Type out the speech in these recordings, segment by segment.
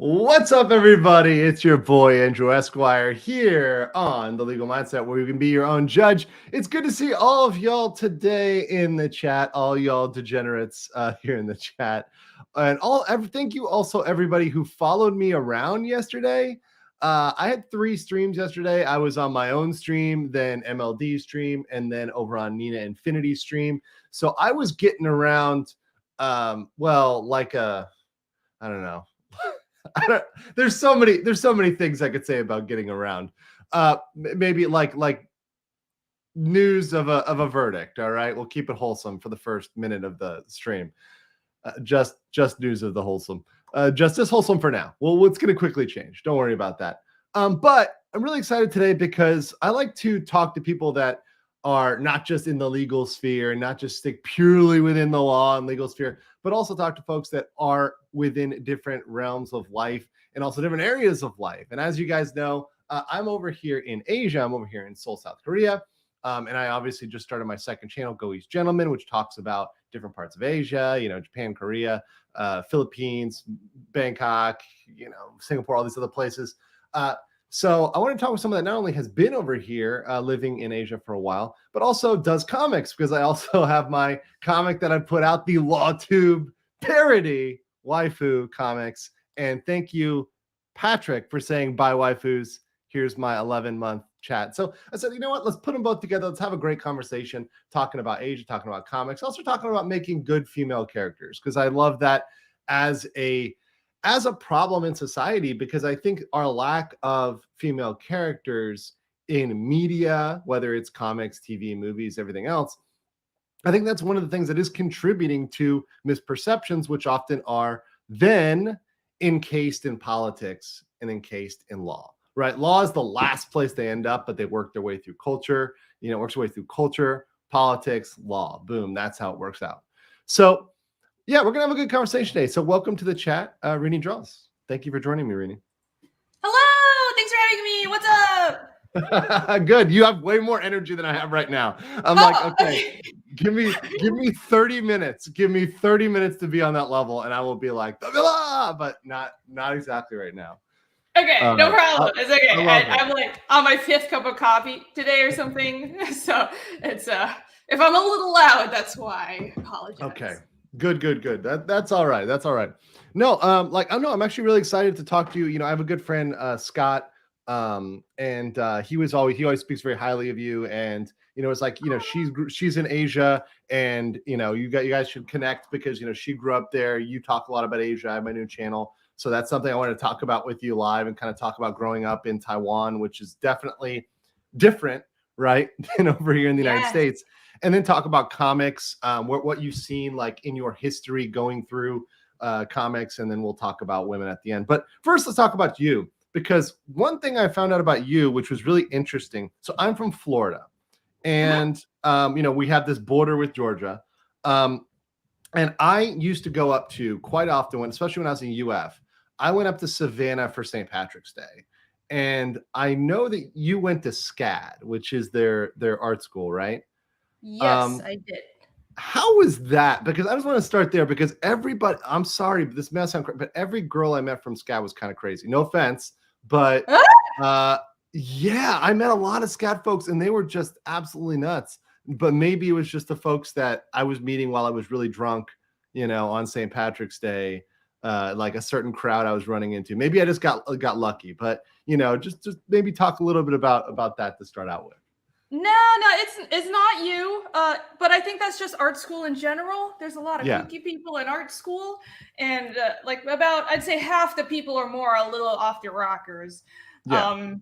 What's up, everybody? It's your boy, Andrew Esquire, here on The Legal Mindset, where you can be your own judge. It's good to see all of y'all today in the chat, all y'all degenerates here in the chat. And thank you also, everybody who followed me around yesterday. I had 3 streams yesterday. I was on my own stream, then MLD stream, and then over on Nina Infinity stream. So I was getting around, I don't know. There's so many things I could say about getting around. Maybe like news of a verdict. All right, we'll keep it wholesome for the first minute of the stream. Just news of the wholesome. Just as wholesome for now. Well, it's going to quickly change. Don't worry about that. But I'm really excited today because I like to talk to people that are not just in the legal sphere, not just stick purely within the law and legal sphere, but also talk to folks that are within different realms of life and also different areas of life. And as you guys know, I'm over here in Asia. I'm over here in Seoul, South Korea. And I obviously just started my second channel, Go East Gentlemen, which talks about different parts of Asia, Japan, Korea, Philippines, Bangkok, Singapore, all these other places. So I want to talk with someone that not only has been over here living in Asia for a while, but also does comics, because I also have my comic that I put out, the LawTube parody waifu comics. And thank you, Patrick, for saying bye waifus. Here's my 11-month chat. So I said, you know what? Let's put them both together. Let's have a great conversation talking about Asia, talking about comics, also talking about making good female characters, because I love that as a problem in society, because I think our lack of female characters in media, whether it's comics, TV, movies, everything else, I think that's one of the things that is contributing to misperceptions, which often are then encased in politics and encased in law, right? Law is the last place they end up, but they work their way through culture, works their way through culture, politics, law. Boom, that's how it works out. So yeah, we're going to have a good conversation today. So welcome to the chat, Renie Draws. Thank you for joining me, Renie. Hello, thanks for having me. What's up? Good. You have way more energy than I have right now. I'm like, okay, give me 30 minutes. Give me 30 minutes to be on that level, and I will be like, but not exactly right now. Okay, no problem. It's okay. I'm like on my 5th cup of coffee today or something. So it's if I'm a little loud, that's why. I apologize. Okay. Good. That's all right. That's all right. No, I'm actually really excited to talk to you. I have a good friend, Scott, and he always speaks very highly of you. And it's like, she's in Asia, and you guys should connect, because she grew up there. You talk a lot about Asia. I have my new channel, so that's something I want to talk about with you live, and kind of talk about growing up in Taiwan, which is definitely different, right, than over here in the United States. And then talk about comics, what you've seen like in your history going through comics, and then we'll talk about women at the end. But first, let's talk about you, because one thing I found out about you, which was really interesting. So I'm from Florida, and we have this border with Georgia, and I used to go up to quite often, especially when I was in UF. I went up to Savannah for St. Patrick's Day, and I know that you went to SCAD, which is their art school, right? Yes, I did. How was that? Because I just want to start there, because everybody, I'm sorry, but this may sound crazy, but every girl I met from SCAD was kind of crazy. No offense, but yeah, I met a lot of SCAD folks, and they were just absolutely nuts. But maybe it was just the folks that I was meeting while I was really drunk, on St. Patrick's Day, like a certain crowd I was running into. Maybe I just got lucky, but just maybe talk a little bit about that to start out with. No, it's not you. But I think that's just art school in general. There's a lot of kooky people in art school, and I'd say half the people or more are a little off their rockers. Yeah.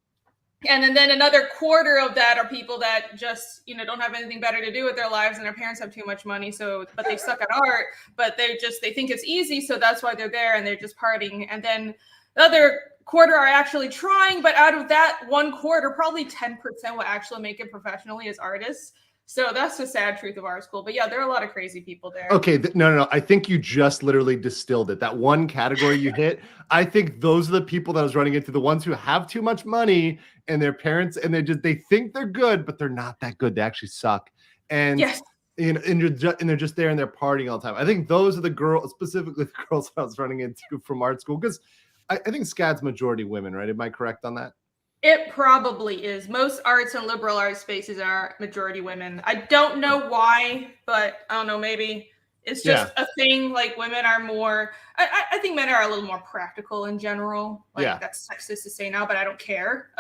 And then another quarter of that are people that just don't have anything better to do with their lives, and their parents have too much money, but they suck at art, but they think it's easy, so that's why they're there, and they're just partying. And then the other quarter are actually trying, but out of that one quarter, probably 10% will actually make it professionally as artists. So that's the sad truth of art school. But yeah, there are a lot of crazy people there. Okay, no. I think you just literally distilled it. That one category you hit, I think those are the people that I was running into, the ones who have too much money, and their parents, and they think they're good, but they're not that good. They actually suck. And yes. And they're just there, and they're partying all the time. I think those are the girls, specifically the girls I was running into from art school, because I think SCAD's majority women, right? Am I correct on that? It probably is. Most arts and liberal arts spaces are majority women. I don't know why, but I don't know, maybe it's just a thing. Like women are more, I think men are a little more practical in general. Like that's sexist to say now, but I don't care.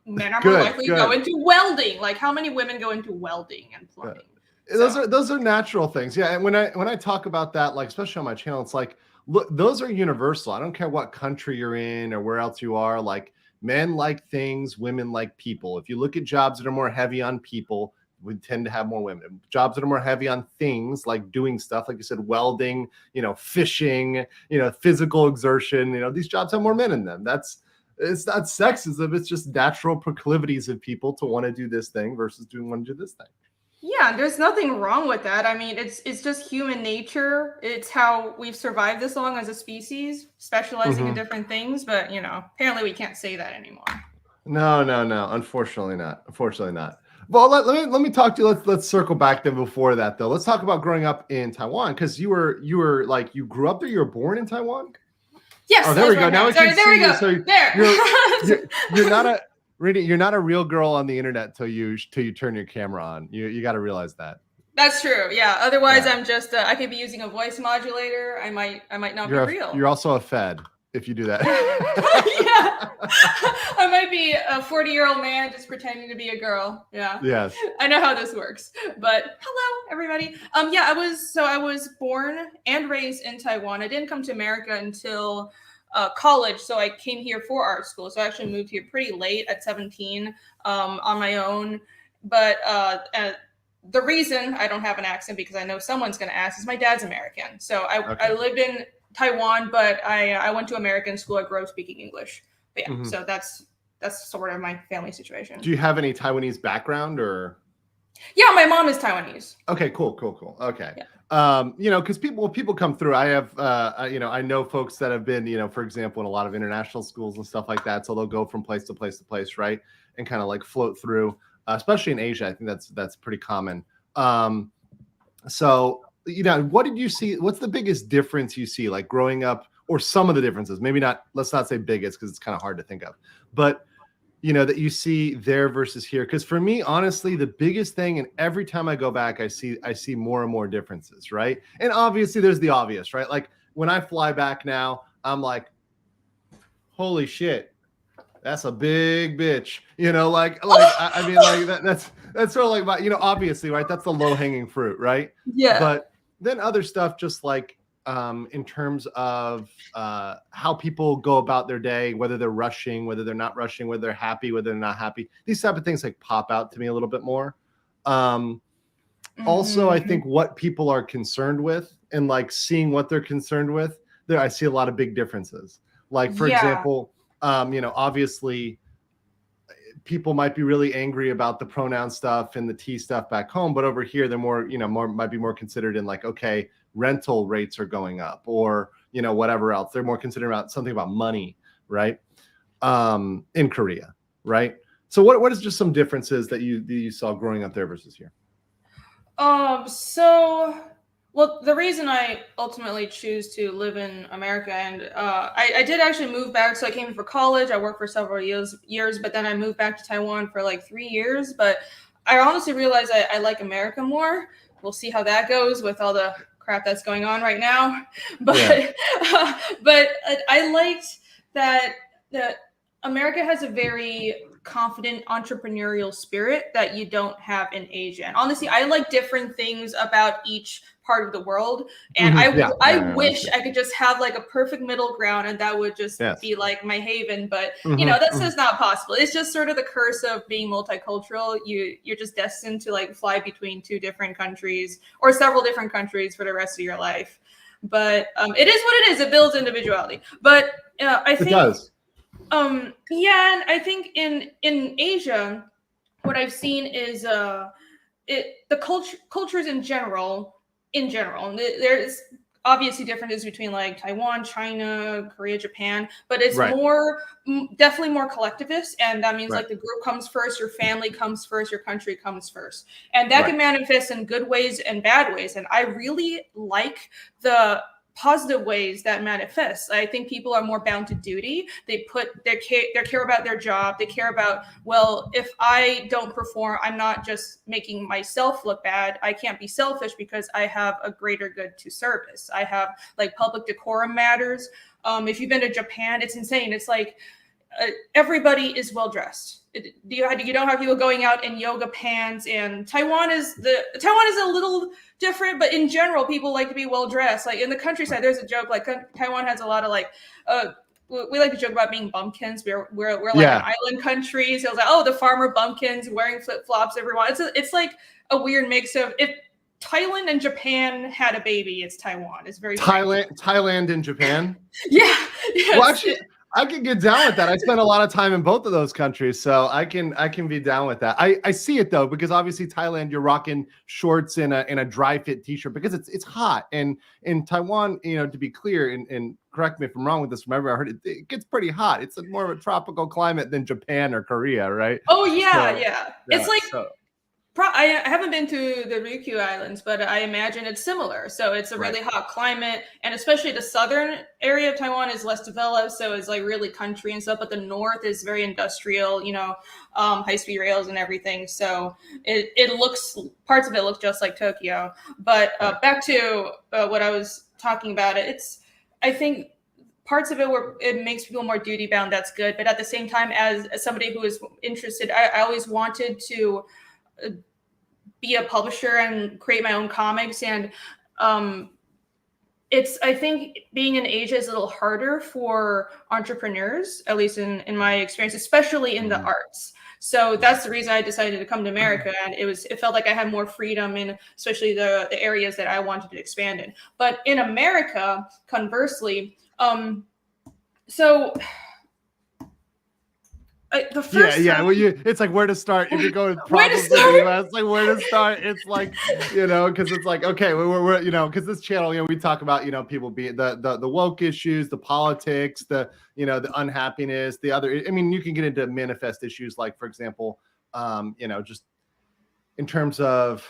Men are more likely to go into welding. Like how many women go into welding and plumbing? Those are natural things. Yeah. And when I talk about that, like especially on my channel, it's like, look, those are universal. I don't care what country you're in or where else you are. Like men like things, women like people. If you look at jobs that are more heavy on people, we tend to have more women. Jobs that are more heavy on things, like doing stuff, like you said, welding, fishing, physical exertion, these jobs have more men in them. It's not sexism. It's just natural proclivities of people to want to do this thing versus want to do this thing. Yeah, there's nothing wrong with that. I mean, it's just human nature. It's how we've survived this long as a species, specializing in different things. But, apparently we can't say that anymore. No. Unfortunately not. Well, let me talk to you. Let's circle back then before that, though. Let's talk about growing up in Taiwan, because you were like, you grew up there. You were born in Taiwan? Yes. Oh, there we go. Now we can see you. So there. You're not a... Renie, you're not a real girl on the internet till you turn your camera on. You got to realize that. That's true. Yeah. Otherwise, I'm just I could be using a voice modulator. I might not be real. You're also a fed if you do that. Yeah. I might be a 40-year-old man just pretending to be a girl. Yeah. Yes. I know how this works. But hello, everybody. I was born and raised in Taiwan. I didn't come to America until college, so I came here for art school. So I actually moved here pretty late at 17 on my own. But the reason I don't have an accent, because I know someone's going to ask, is my dad's American. So I lived in Taiwan, but I went to American school. I grew up speaking English. But yeah, so that's sort of my family situation. Do you have any Taiwanese background or? Yeah, my mom is Taiwanese. Okay, cool. Okay. Yeah. Because people come through. I have, I know folks that have been, for example, in a lot of international schools and stuff like that. So they'll go from place to place to place, right, and kind of like float through. Especially in Asia, I think that's pretty common. So what did you see? What's the biggest difference you see, like growing up, or some of the differences? Maybe not. Let's not say biggest, because it's kind of hard to think of, but that you see there versus here. Because for me, honestly, the biggest thing, and every time I go back, I see more and more differences, right? And obviously there's the obvious, right? Like when I fly back now, I'm like, holy shit, that's a big bitch. I mean, like that's sort of like my, obviously, right? That's the low hanging fruit, right? Yeah. But then other stuff, just like in terms of how people go about their day, whether they're rushing, whether they're not rushing, whether they're happy, whether they're not happy. These type of things like pop out to me a little bit more. Also, I think what people are concerned with, and like seeing what they're concerned with, I see a lot of big differences. Like, for example, obviously people might be really angry about the pronoun stuff and the T stuff back home, but over here they're more, might be more considered in like, okay, rental rates are going up, or whatever else. They're more considered about something about money, right? In Korea, right? So what is just some differences that you saw growing up there versus here? Well, the reason I ultimately choose to live in America, and I did actually move back. So I came for college. I worked for several years, but then I moved back to Taiwan for like 3 years. But I honestly realized I like America more. We'll see how that goes with all the crap that's going on right now. But but I liked that America has a very confident entrepreneurial spirit that you don't have in Asia. And honestly, I like different things about each part of the world. And I wish I could just have like a perfect middle ground, and that would just be like my haven. But that's just not possible. It's just sort of the curse of being multicultural. You're just destined to like fly between two different countries or several different countries for the rest of your life. But it is what it is. It builds individuality. But I think it does. And I think in Asia, what I've seen is the cultures in general. There's obviously differences between like Taiwan, China, Korea, Japan, but it's definitely more collectivist, and that means like the group comes first, your family comes first, your country comes first, and that can manifest in good ways and bad ways. And I really like the positive ways that manifests. I think people are more bound to duty. They care about their job. They care about, well, if I don't perform, I'm not just making myself look bad. I can't be selfish because I have a greater good to service. I have like public decorum matters. If you've been to Japan, it's insane. It's like everybody is well dressed. You don't have people going out in yoga pants. And Taiwan is a little different, but in general, people like to be well dressed. Like in the countryside, there's a joke like Taiwan has a lot of like we like to joke about being bumpkins. We're like an island country, so it's like, oh, the farmer bumpkins wearing flip flops. Everyone, it's like a weird mix of if Thailand and Japan had a baby, it's Taiwan. It's very Thailand and Japan. Yeah. Yes. Well, actually, I can get down with that. I spent a lot of time in both of those countries, so I can be down with that. I see it though, because obviously Thailand, you're rocking shorts in a dry fit t-shirt because it's hot, and in Taiwan, you know, to be clear, and correct me if I'm wrong with this. Remember, I heard it gets pretty hot. It's more of a tropical climate than Japan or Korea, right? Oh yeah, yeah. It's like. I haven't been to the Ryukyu Islands, but I imagine it's similar. So it's a really hot climate, and especially the southern area of Taiwan is less developed, so it's like really country and stuff. But the north is very industrial, you know, high-speed rails and everything. So parts of it look just like Tokyo. But back to what I was talking about, I think parts of it where it makes people more duty bound. That's good, but at the same time, as somebody who is interested, I always wanted to be a publisher and create my own comics, and I think being in Asia is a little harder for entrepreneurs, at least in my experience, especially in the arts. So that's the reason I decided to come to America, and it felt like I had more freedom in especially the areas that I wanted to expand in. But in America, conversely, Well, it's like where to start if you're going problems in the US. Like where to start? It's like, you know, because it's like, okay, we're you know, because this channel, you know, we talk about, you know, people being the woke issues, the politics, the unhappiness, the other. I mean, you can get into manifest issues like, for example, you know, just in terms of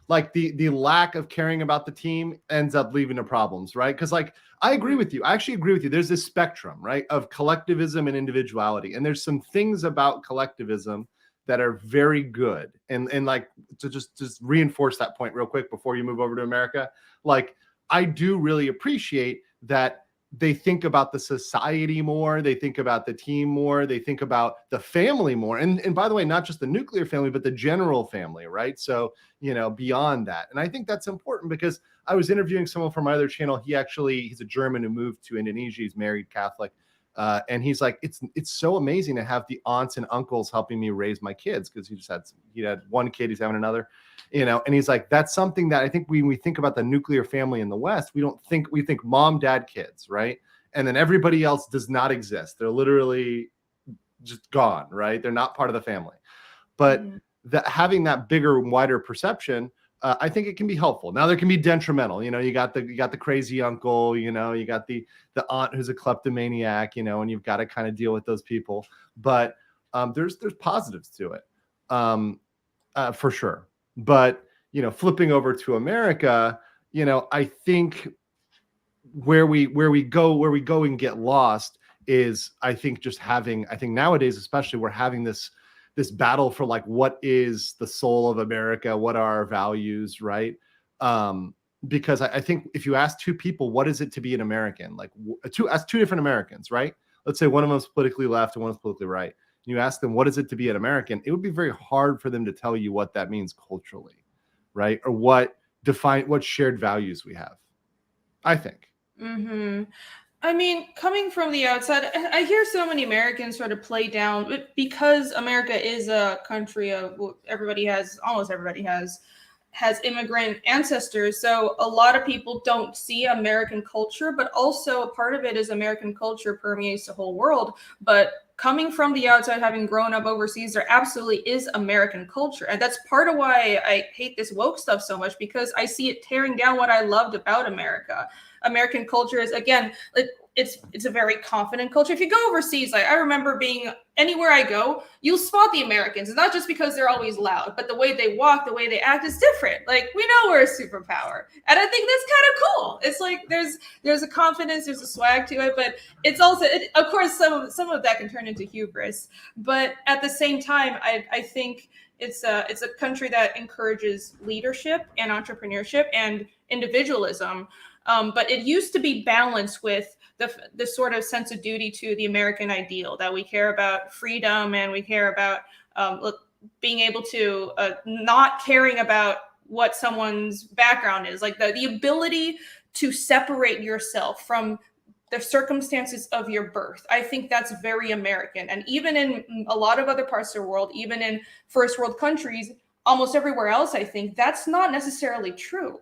like the lack of caring about the team ends up leading to problems, right? Because like I agree with you. I actually agree with you. There's this spectrum, right, of collectivism and individuality. And there's some things about collectivism that are very good. And like to just reinforce that point real quick before you move over to America, like I do really appreciate that they think about the society more, they think about the team more, they think about the family more. And by the way, not just the nuclear family, but the general family, right? So, you know, beyond that. And I think that's important because I was interviewing someone from my other channel. He's a German who moved to Indonesia. He's married Catholic. And he's like, it's so amazing to have the aunts and uncles helping me raise my kids, because he had one kid, he's having another, you know. And he's like, that's something that I think when we think about the nuclear family in the West, we think mom, dad, kids, right? And then everybody else does not exist. They're literally just gone, right? They're not part of the family. But having that bigger, wider perception, I think it can be helpful. Now there can be detrimental. You know, you got the crazy uncle. You know, you got the aunt who's a kleptomaniac. You know, and you've got to kind of deal with those people. But there's positives to it, for sure. But you know, flipping over to America, you know, I think where we go and get lost is, I think nowadays especially, we're having this battle for like, what is the soul of America? What are our values, right? Because I think if you ask two people, what is it to be an American? Like ask two different Americans, right? Let's say one of them's politically left and one is politically right. And you ask them, what is it to be an American? It would be very hard for them to tell you what that means culturally, right? Or what shared values we have, I think. I mean, coming from the outside, I hear so many Americans sort of play down, because America is a country of almost everybody has immigrant ancestors. So a lot of people don't see American culture, but also a part of it is American culture permeates the whole world. But coming from the outside, having grown up overseas, there absolutely is American culture. And that's part of why I hate this woke stuff so much, because I see it tearing down what I loved about America. American culture is, again, like it's a very confident culture. If you go overseas, like I remember being anywhere I go, you'll spot the Americans. It's not just because they're always loud, but the way they walk, the way they act is different. Like we know we're a superpower, and I think that's kind of cool. It's like there's a confidence, there's a swag to it, but it's also, of course, some of that can turn into hubris. But at the same time, I think it's a country that encourages leadership and entrepreneurship and individualism. But it used to be balanced with the sort of sense of duty to the American ideal, that we care about freedom and we care about being able to not caring about what someone's background is, like the ability to separate yourself from the circumstances of your birth. I think that's very American. And even in a lot of other parts of the world, even in first world countries, almost everywhere else, I think that's not necessarily true.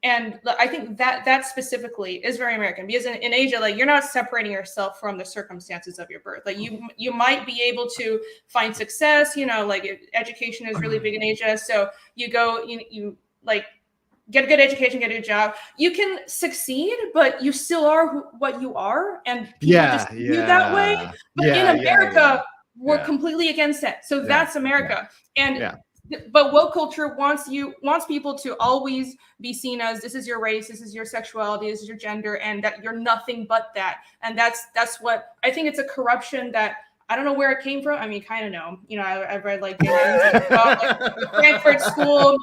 And I think that specifically is very American, because in Asia, like you're not separating yourself from the circumstances of your birth. Like you might be able to find success, like education is really big in Asia. So you go, you like get a good education, get a job. You can succeed, but you still are what you are, and people just view that way. But in America, we're completely against that. So that's America. But woke culture wants people to always be seen as, this is your race, this is your sexuality, this is your gender, and that you're nothing but that. And that's what I think. It's a corruption that I don't know where it came from. I mean, kind of know. I've read like Frankfurt School,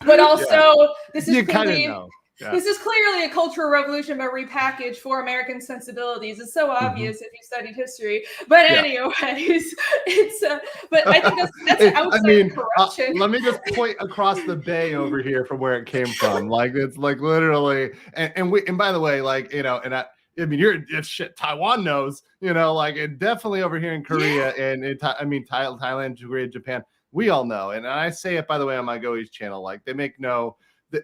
but also this is clearly. Yeah. This is clearly a cultural revolution, but repackaged for American sensibilities. It's so obvious if you studied history. But anyways, it's but I think that's outside corruption. Let me just point across the bay over here from where it came from. Like it's like literally, and by the way, like I mean, Taiwan knows, like, and definitely over here in Korea and Thailand, Korea, Japan, we all know. And I say it, by the way, on my Go East channel, like they make no.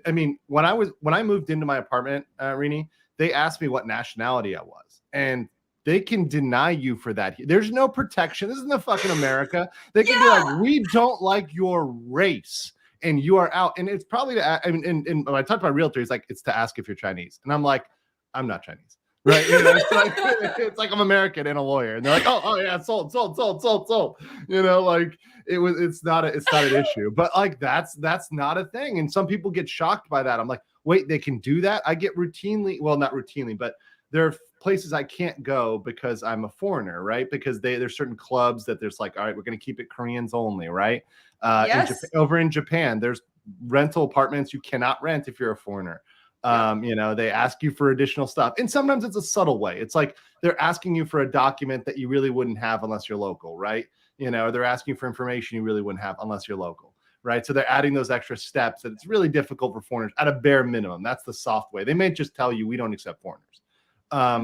I mean, when I moved into my apartment, Renie, they asked me what nationality I was, and they can deny you for that. There's no protection. This isn't the fucking America. They can be like, we don't like your race, and you are out. And it's probably and when I talked about realtor, he's like, it's to ask if you're Chinese, and I'm like, I'm not Chinese. Right? It's like I'm American and a lawyer, and they're like, oh yeah, sold. Like it's not an issue, but like that's not a thing. And some people get shocked by that. I'm like, wait, they can do that? I get routinely, well, not routinely, but there are places I can't go because I'm a foreigner, right? Because there's certain clubs that there's like, all right, we're going to keep it Koreans only, right? Over in Japan, there's rental apartments you cannot rent if you're a foreigner. They ask you for additional stuff, and sometimes it's a subtle way. It's like they're asking you for a document that you really wouldn't have unless you're local, right? They're asking for information you really wouldn't have unless you're local, right? So they're adding those extra steps that it's really difficult for foreigners at a bare minimum. That's the soft way. They may just tell you we don't accept foreigners. But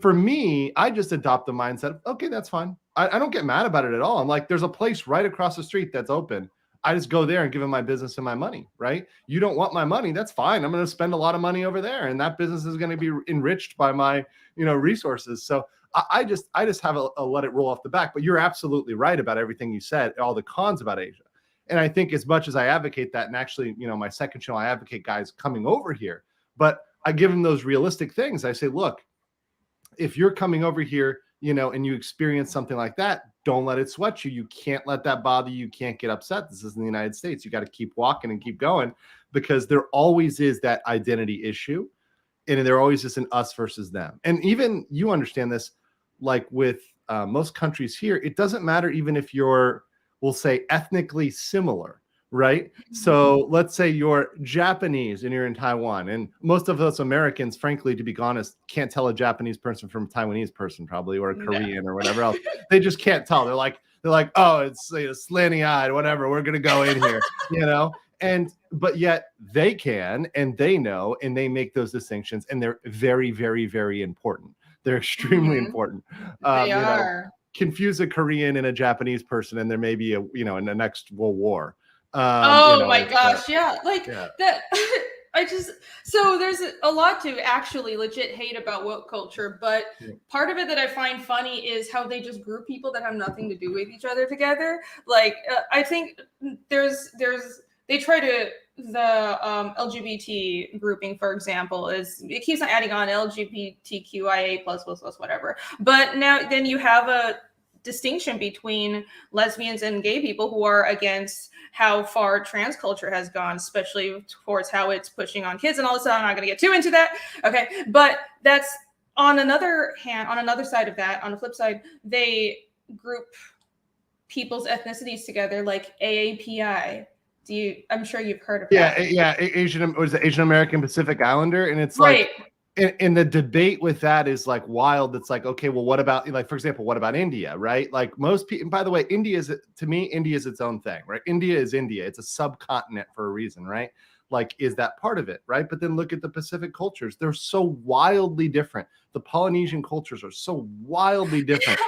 for me, I just adopt the mindset of, okay, that's fine. I don't get mad about it at all. I'm like, there's a place right across the street that's open. I just go there and give them my business and my money, right? You don't want my money, that's fine. I'm going to spend a lot of money over there, and that business is going to be enriched by my, resources. So I just have a let it roll off the back. But you're absolutely right about everything you said, all the cons about Asia. And I think as much as I advocate that, and actually, my second channel, I advocate guys coming over here, but I give them those realistic things. I say, look, if you're coming over here, and you experience something like that, don't let it sweat you. You can't let that bother you. You can't get upset. This is in the United States. You got to keep walking and keep going, because there always is that identity issue. And there always is an us versus them. And even you understand this, like with most countries here, it doesn't matter even if you're, we'll say, ethnically similar, right? So let's say you're Japanese and you're in Taiwan, and most of us Americans, frankly, to be honest, can't tell a Japanese person from a Taiwanese person, probably, or a Korean or whatever else. They just can't tell. They're like, oh, it's slanty-eyed, whatever. We're gonna go in here, but yet they can, and they know, and they make those distinctions, and they're very, very, very important. They're extremely important. They are. Confuse a Korean and a Japanese person, and there may be in the next World War. My gosh, that so there's a lot to actually legit hate about woke culture, but part of it that I find funny is how they just group people that have nothing to do with each other together. Like I think they try to LGBT grouping, for example, it keeps on adding on LGBTQIA plus whatever. But now then you have a distinction between lesbians and gay people who are against how far trans culture has gone, especially towards how it's pushing on kids and all this stuff. I'm not going to get too into that. Okay. But that's on another hand, on another side of that, on the flip side, they group people's ethnicities together like AAPI. I'm sure you've heard of that. Yeah, Asian, was it Asian American Pacific Islander? And it's right. like, and the debate with that is like wild. It's like, okay, well, what about, like, for example, what about India, right? Like most people, by the way, to me, India is its own thing, right? India is India. It's a subcontinent for a reason, right? Like, is that part of it, right? But then look at the Pacific cultures. They're so wildly different. The Polynesian cultures are so wildly different.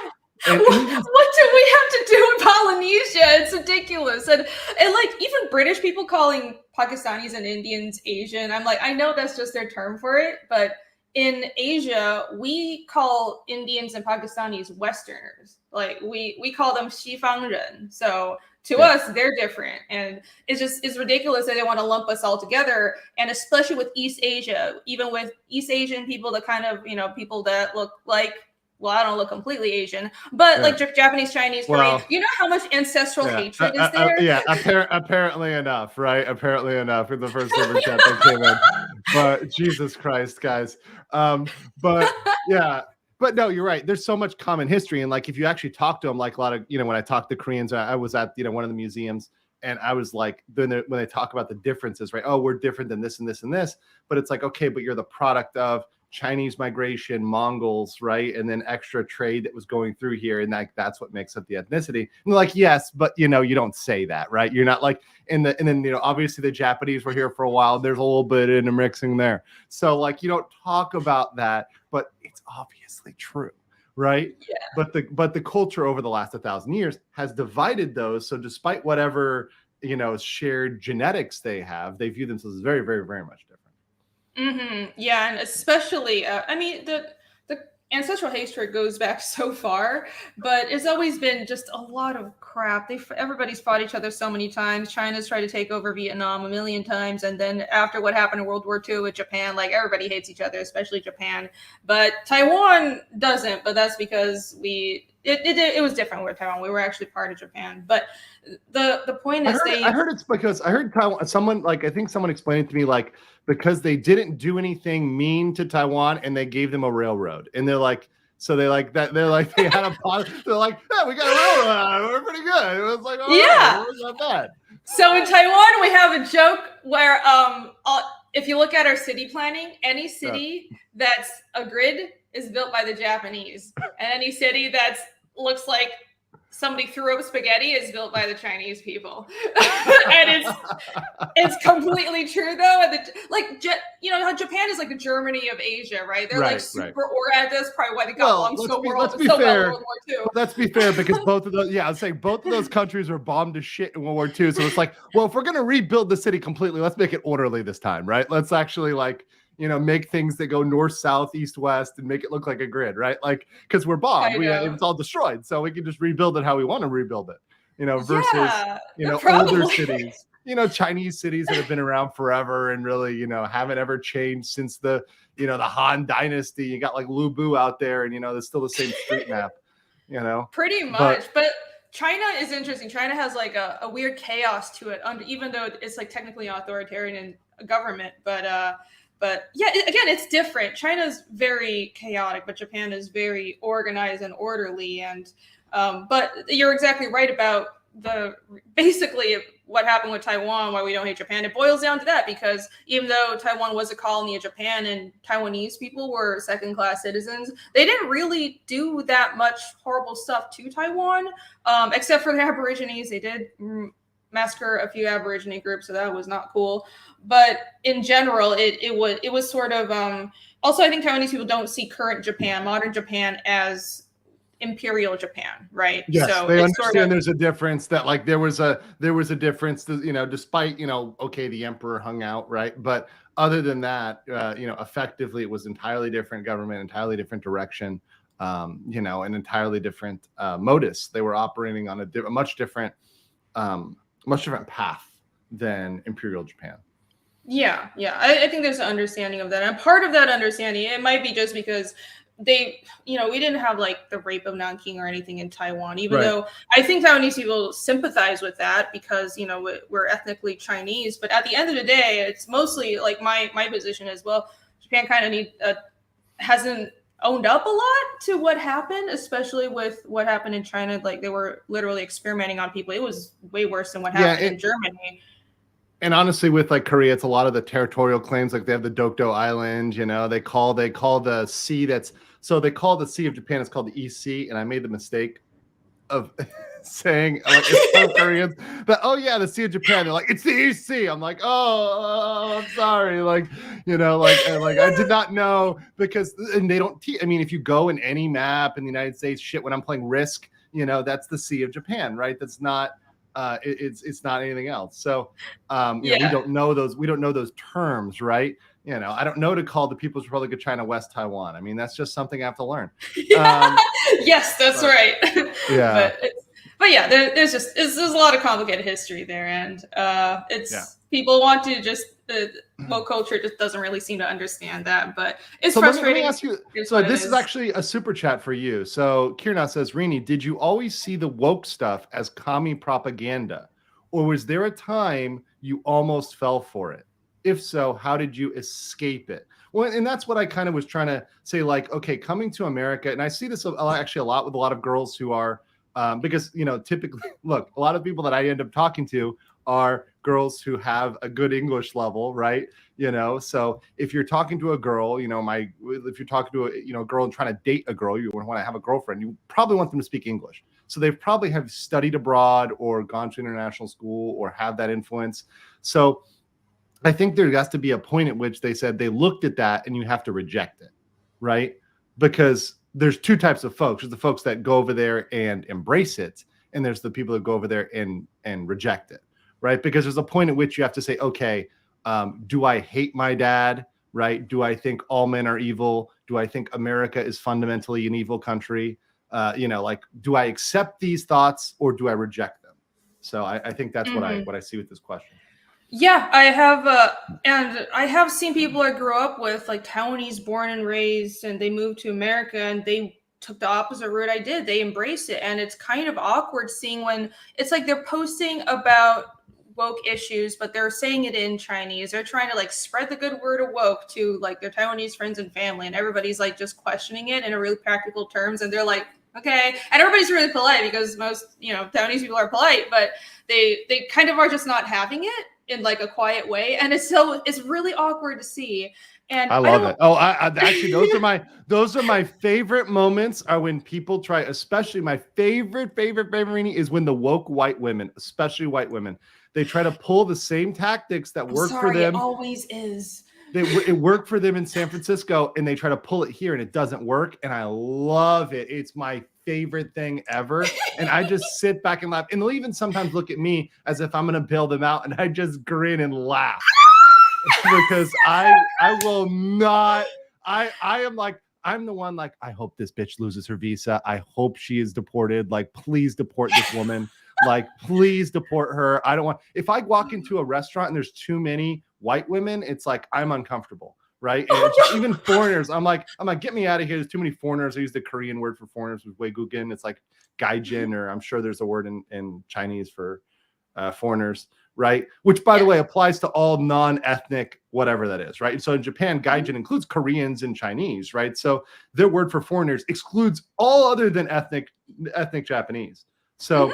And what do we have to do with Polynesia? It's ridiculous. And like even British people calling Pakistanis and Indians Asian, I'm like, I know that's just their term for it, but in Asia, we call Indians and Pakistanis Westerners. Like we call them Xifangren. So to us, they're different. And it's ridiculous that they want to lump us all together. And especially with East Asia, even with East Asian people, the kind of, people that look like, well, I don't look completely Asian, but like Japanese, Chinese, Korean, you know how much ancestral hatred is there? Apparently enough, right? Apparently enough in the first super chat that came in. But Jesus Christ, guys. But no, you're right. There's so much common history. And like, if you actually talk to them, like a lot of, when I talk to Koreans, I was at, one of the museums, and I was like, when they talk about the differences, right? Oh, we're different than this and this and this. But it's like, okay, but you're the product of Chinese migration, Mongols, right? And then extra trade that was going through here. And that's what makes up the ethnicity. And they're like, yes, but you don't say that, right? You're not like, and then, obviously the Japanese were here for a while. There's a little bit intermixing there. So like, you don't talk about that, but it's obviously true, right? Yeah. But the culture over the last 1,000 years has divided those. So despite whatever, shared genetics they have, they view themselves as very, very, very much different. Mm-hmm. Yeah, and especially, the ancestral hatred goes back so far, but it's always been just a lot of crap. Everybody's fought each other so many times. China's tried to take over Vietnam a million times, and then after what happened in World War II with Japan, like everybody hates each other, especially Japan. But Taiwan doesn't. But that's because it was different with Taiwan. We were actually part of Japan. But the point is, I heard it's because I heard Taiwan. I think someone explained it to me, like, because they didn't do anything mean to Taiwan and they gave them a railroad, and they're like, so they like that. They're like, they had a pot. They're like, yeah, we got a railroad. We're pretty good. It was like, oh, yeah, it was not bad. So in Taiwan, we have a joke where if you look at our city planning, any city that's a grid is built by the Japanese, and any city that looks like somebody threw up spaghetti is built by the Chinese people. And it's completely true though. And how Japan is like the Germany of Asia, right? They're like super organized. That's probably why they got along so well in World War II. Let's be fair, because both of those, I was saying both of those countries were bombed to shit in World War II. So it's like, well, if we're gonna rebuild the city completely, let's make it orderly this time, right? Let's actually make things that go north, south, east, west, and make it look like a grid, right? Like, because we're bombed, it's all destroyed, so we can just rebuild it how we want to rebuild it, versus older cities, Chinese cities that have been around forever and really, haven't ever changed since the Han Dynasty. You got like Lubu out there, and there's still the same street map, Pretty much, but China is interesting. China has like a weird chaos to it, even though it's like technically an authoritarian government, But yeah, again, it's different. China's very chaotic, but Japan is very organized and orderly. And but you're exactly right about basically what happened with Taiwan, why we don't hate Japan. It boils down to that, because even though Taiwan was a colony of Japan and Taiwanese people were second-class citizens, they didn't really do that much horrible stuff to Taiwan, except for the Aborigines. They did massacre a few Aborigine groups, so that was not cool. But in general, it was sort of also, I think Taiwanese people don't see current Japan, modern Japan, as imperial Japan, right? Yes, so they understand there's a difference, that like there was a difference, despite okay, the emperor hung out, right? But other than that, effectively it was entirely different government, entirely different direction, an entirely different modus. They were operating on a much different path than Imperial Japan. Yeah. I think there's an understanding of that. And part of that understanding, it might be just because they, we didn't have like the rape of Nanking or anything in Taiwan, even though I think Taiwanese people sympathize with that because, we're ethnically Chinese. But at the end of the day, it's mostly like my position as well. Japan kind of hasn't owned up a lot to what happened, especially with what happened in China. Like they were literally experimenting on people. It was way worse than what happened in Germany. And honestly, with like Korea, it's a lot of the territorial claims. Like they have the Dokdo Island, they call the sea they call the Sea of Japan, it's called the EC. And I made the mistake of saying like it's some Koreans that, oh yeah, the Sea of Japan. They're like, it's the EC. I'm like, oh, I'm sorry. Like, I did not know because, and they don't I mean, if you go in any map in the United States, when I'm playing Risk, that's the Sea of Japan, right? That's not, it's not anything else. So, we don't know those terms, right? I don't know to call the People's Republic of China West Taiwan. I mean, that's just something I have to learn. Yes, that's right. Yeah. But yeah, there's a lot of complicated history there, and people want to just woke culture just doesn't really seem to understand that, but it's frustrating. Let me ask you. So this is actually a super chat for you. So Kirna says, Renie, did you always see the woke stuff as commie propaganda, or was there a time you almost fell for it? If so, how did you escape it? Well, and that's what I kind of was trying to say, like, okay, coming to America, and I see this actually a lot with a lot of girls who are, because, typically, look, a lot of people that I end up talking to are girls who have a good English level, right? So if you're talking to a girl, if you're talking to a girl and trying to date a girl, you want to have a girlfriend, you probably want them to speak English. So they probably have studied abroad or gone to international school or have that influence. So I think there has to be a point at which they said they looked at that and you have to reject it, right? Because there's two types of folks. There's the folks that go over there and embrace it, and there's the people that go over there and reject it, right? Because there's a point at which you have to say, okay, do I hate my dad, right? Do I think all men are evil? Do I think America is fundamentally an evil country? Do I accept these thoughts or do I reject them? So I think that's what I see with this question. Yeah, I have, and I have seen people I grew up with, like Taiwanese born and raised, and they moved to America and they took the opposite route I did. They embraced it. And it's kind of awkward seeing when it's like they're posting about woke issues, but they're saying it in Chinese. They're trying to like spread the good word of woke to like their Taiwanese friends and family. And everybody's like just questioning it in a really practical terms. And they're like, okay. And everybody's really polite because most, Taiwanese people are polite, but they kind of are just not having it in like a quiet way, and it's really awkward to see. And I love it. Oh, I actually those are my favorite moments are when people try, especially my favorite Renie, is when the woke white women, especially white women, they try to pull the same tactics that work for them. It always is. It worked for them in San Francisco, and they try to pull it here, and it doesn't work. And I love it. It's my favorite thing ever. And I just sit back and laugh. And they'll even sometimes look at me as if I'm going to bail them out, and I just grin and laugh because I will not. I am like, I'm the one like, I hope this bitch loses her visa. I hope she is deported. Like, please deport this woman. Like, please deport her. I don't want. If I walk into a restaurant and there's too many white women, it's like I'm uncomfortable, right? And it's just, even foreigners, I'm like, get me out of here. There's too many foreigners. I use the Korean word for foreigners with Weigugen. It's like gaijin, or I'm sure there's a word in Chinese for foreigners, right? Which, by the way, applies to all non-ethnic whatever that is, right? And so in Japan, gaijin includes Koreans and Chinese, right? So their word for foreigners excludes all other than ethnic Japanese. So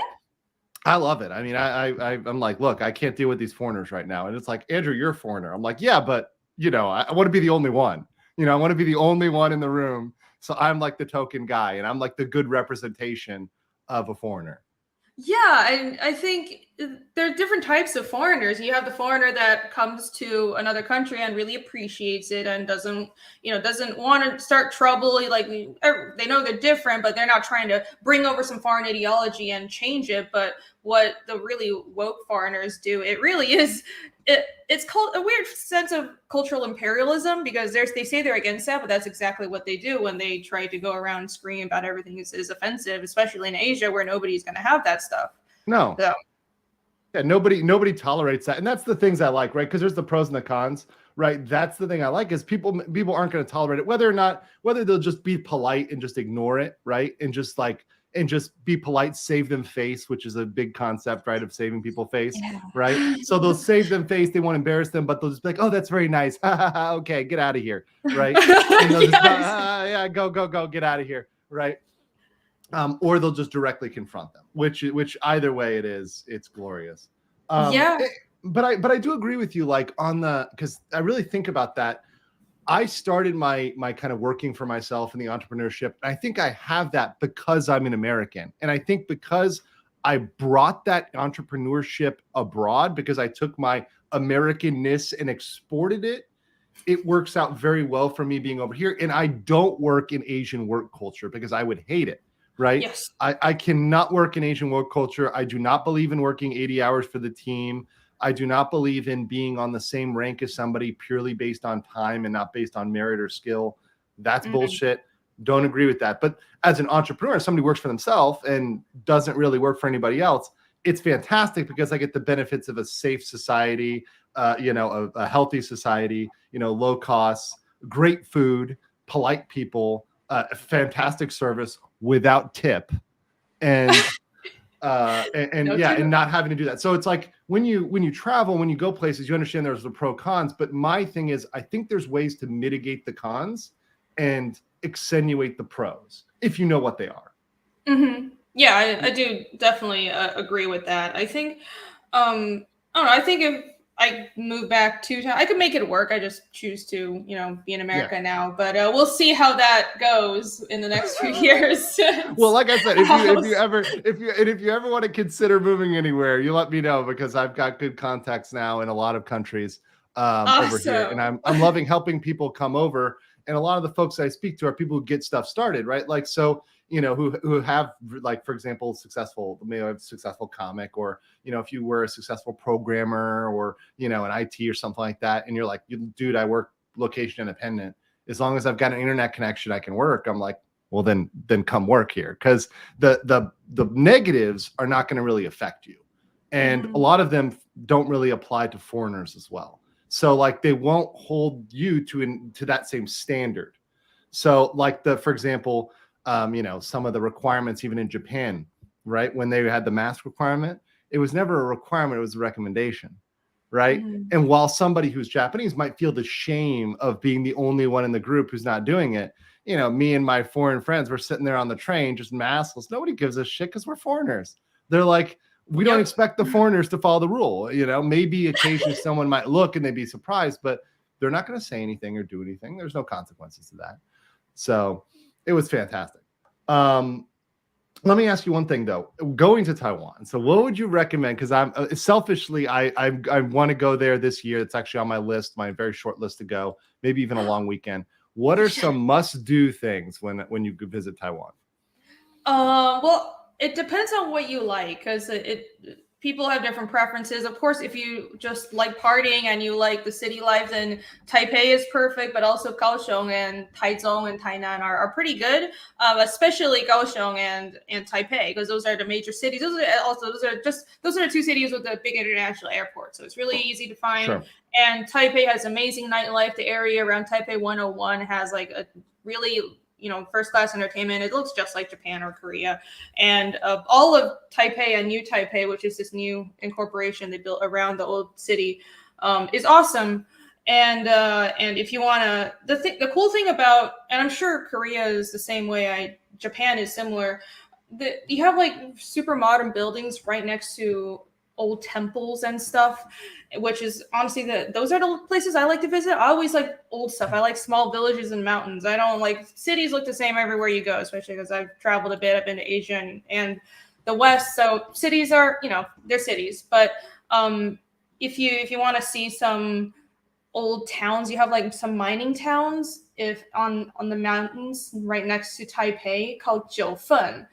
I love it. I mean, I'm like, look, I can't deal with these foreigners right now. And it's like, Andrew, you're a foreigner. I'm like, yeah, but I want to be the only one. I want to be the only one in the room. So I'm like the token guy, and I'm like the good representation of a foreigner. Yeah, and I think there are different types of foreigners. You have the foreigner that comes to another country and really appreciates it and doesn't want to start trouble. Like they know they're different, but they're not trying to bring over some foreign ideology and change it. But what the really woke foreigners do, it really is. It's called a weird sense of cultural imperialism because they say they're against that, but that's exactly what they do when they try to go around and scream about everything is offensive, especially in Asia where nobody's going to have that stuff. No. So. Yeah, nobody tolerates that. And that's the things I like, right? Because there's the pros and the cons, right? That's the thing I like is people aren't going to tolerate it, whether they'll just be polite and just ignore it, right? And just be polite, save them face, which is a big concept, right? Of saving people face, right? So they'll save them face, they won't embarrass them, but they'll just be like, oh, that's very nice. Okay, get out of here, right? And they'll just yeah, go, get out of here, right? Or they'll just directly confront them, which either way it's glorious. But I do agree with you, like because I really think about that. I started my kind of working for myself in the entrepreneurship. I think I have that because I'm an American. And I think because I brought that entrepreneurship abroad, because I took my Americanness and exported it, it works out very well for me being over here. And I don't work in Asian work culture because I would hate it. Right. Yes. I cannot work in Asian work culture. I do not believe in working 80 hours for the team. I do not believe in being on the same rank as somebody purely based on time and not based on merit or skill. That's bullshit. Don't agree with that. But as an entrepreneur, somebody works for themselves and doesn't really work for anybody else, it's fantastic because I get the benefits of a safe society, a healthy society, low costs, great food, polite people, fantastic service without tip, and not having to do that. So it's like when you travel, when you go places, you understand there's the pro cons. But my thing is, I think there's ways to mitigate the cons and accentuate the pros if you know what they are. Mm-hmm. Yeah, I do definitely agree with that. I think, I don't know. I think if I move back to town, I could make it work. I just choose to, be in America now. But we'll see how that goes in the next few years. Well, like I said, if you ever want to consider moving anywhere, you let me know because I've got good contacts now in a lot of countries over here, and I'm loving helping people come over. And a lot of the folks I speak to are people who get stuff started, right? Like, so, who have, like, for example, maybe a successful comic, or, if you were a successful programmer or, an IT or something like that. And you're like, dude, I work location independent. As long as I've got an internet connection, I can work. I'm like, well, then come work here. Cause the negatives are not going to really affect you. And a lot of them don't really apply to foreigners as well. So like they won't hold you to that same standard. So like for example, some of the requirements even in Japan, right? When they had the mask requirement, it was never a requirement, it was a recommendation, right? And while somebody who's Japanese might feel the shame of being the only one in the group who's not doing it, me and my foreign friends were sitting there on the train just maskless. Nobody gives a shit because we're foreigners. They're like, we don't expect the foreigners to follow the rule. Maybe occasionally someone might look and they'd be surprised, but they're not going to say anything or do anything. There's no consequences to that. So it was fantastic. Let me ask you one thing though, going to Taiwan. So what would you recommend? Because I'm selfishly, I want to go there this year. It's actually on my list, my very short list to go, maybe even a long weekend. What are some must-do things when you could visit Taiwan? Well, it depends on what you like, because people have different preferences. Of course, if you just like partying and you like the city life, then Taipei is perfect, but also Kaohsiung and Taichung and Tainan are pretty good, especially Kaohsiung and Taipei, because those are the major cities. Those are the two cities with the big international airport. So it's really easy to find. Sure. And Taipei has amazing nightlife. The area around Taipei 101 has like a really first class entertainment. It looks just like Japan or Korea. And all of Taipei and New Taipei, which is this new incorporation they built around the old city, is awesome. And if you want to, the cool thing about, and I'm sure Korea is the same way, Japan is similar, you have like super modern buildings right next to old temples and stuff, which is honestly those are the places I like to visit. I always like old stuff. I like small villages and mountains. I don't like cities look the same everywhere you go, especially because I've traveled a bit. I've been to Asia and the West. So cities are, they're cities. But if you want to see some old towns, you have like some mining towns on the mountains right next to Taipei called Jiufen.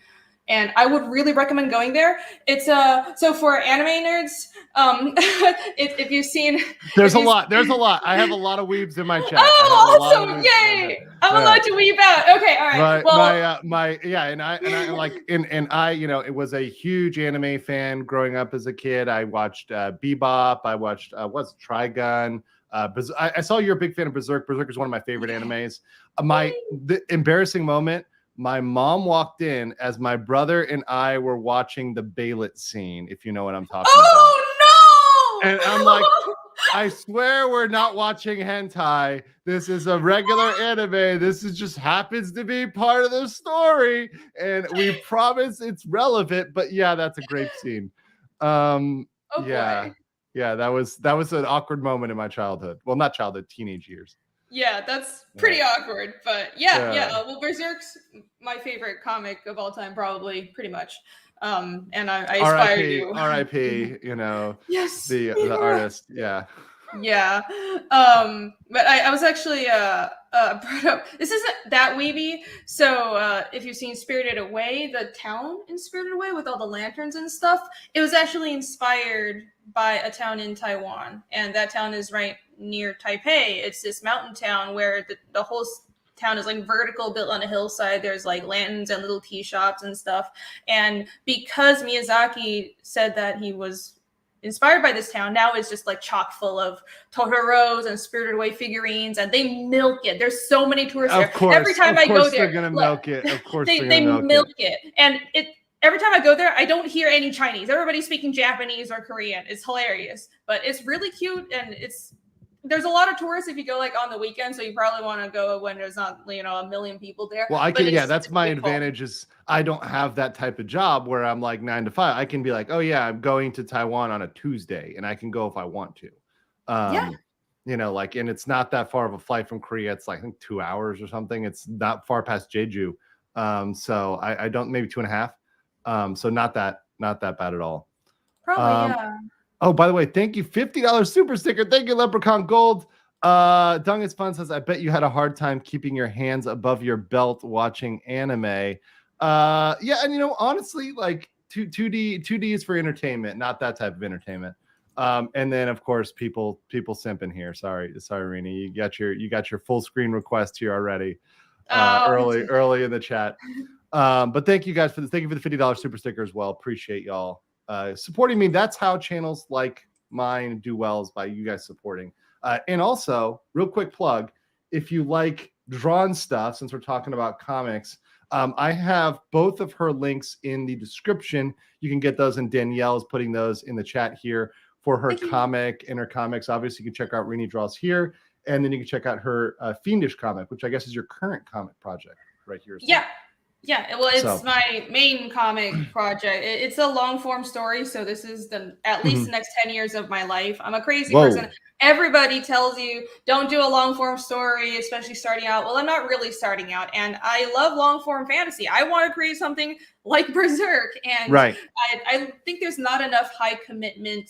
and I would really recommend going there. It's so for anime nerds, if you've seen, there's a lot. I have a lot of weebs in my chat. Oh, awesome! Yay! I'm allowed to weeb out. Okay, all right. It was a huge anime fan growing up as a kid. I watched Bebop. I watched Trigun. I saw you're a big fan of Berserk. Berserk is one of my favorite animes. The embarrassing moment. My mom walked in as my brother and I were watching the Beyblade scene, if you know what I'm talking about. Oh, no! And I'm like, I swear we're not watching hentai. This is a regular anime. This just happens to be part of the story. And we promise it's relevant. But yeah, that's a great scene. Boy. Yeah, that was an awkward moment in my childhood. Well, not childhood, teenage years. Yeah, that's pretty awkward, but yeah. Well, Berserk's my favorite comic of all time, probably, pretty much. And I aspire to. R.I.P. You know, yes, the artist. Yeah. Yeah. But I was actually brought up. This isn't that weeby. So if you've seen Spirited Away, the town in Spirited Away with all the lanterns and stuff, it was actually inspired by a town in Taiwan, and that town is right near Taipei. It's this mountain town where the whole town is like vertical, built on a hillside. There's like lanterns and little tea shops and stuff. And because Miyazaki said that he was inspired by this town, now it's just like chock full of Totoros and Spirited Away figurines, and they milk it. There's so many tourists there. Every time I go there, they're gonna milk it. Of course, they milk it. And every time I go there, I don't hear any Chinese. Everybody's speaking Japanese or Korean. It's hilarious, but it's really cute, and there's a lot of tourists if you go like on the weekend, so you probably want to go when there's not, a million people there. Well, that's my advantage is I don't have that type of job where I'm like 9 to 5. I can be like, oh yeah, I'm going to Taiwan on a Tuesday, and I can go if I want to. And it's not that far of a flight from Korea. It's like I think 2 hours or something. It's not far past Jeju. So I don't, maybe 2.5. So not that bad at all. Probably, yeah. Oh, by the way, thank you. $50 super sticker. Thank you, Leprechaun Gold. Dung is Fun says, I bet you had a hard time keeping your hands above your belt watching anime. Yeah, and honestly, like 2D is for entertainment, not that type of entertainment. And then of course people simping here. Sorry, Renie. You got your full screen request here already. Early in the chat. But thank you guys for this. Thank you for the $50 super sticker as well. Appreciate y'all supporting me. That's how channels like mine do well, is by you guys supporting. And also, real quick plug, if you like drawn stuff, since we're talking about comics, I have both of her links in the description. You can get those, and Danielle is putting those in the chat here for her comic and her comics. Obviously, you can check out Renie Draws here, and then you can check out her Fiendish comic, which I guess is your current comic project right here. Yeah, well, it's my main comic project. It's a long form story, so this is at least the next 10 years of my life. I'm a crazy person. Everybody tells you don't do a long form story, especially starting out. Well, I'm not really starting out, and I love long form fantasy. I want to create something like Berserk, and I think there's not enough high commitment,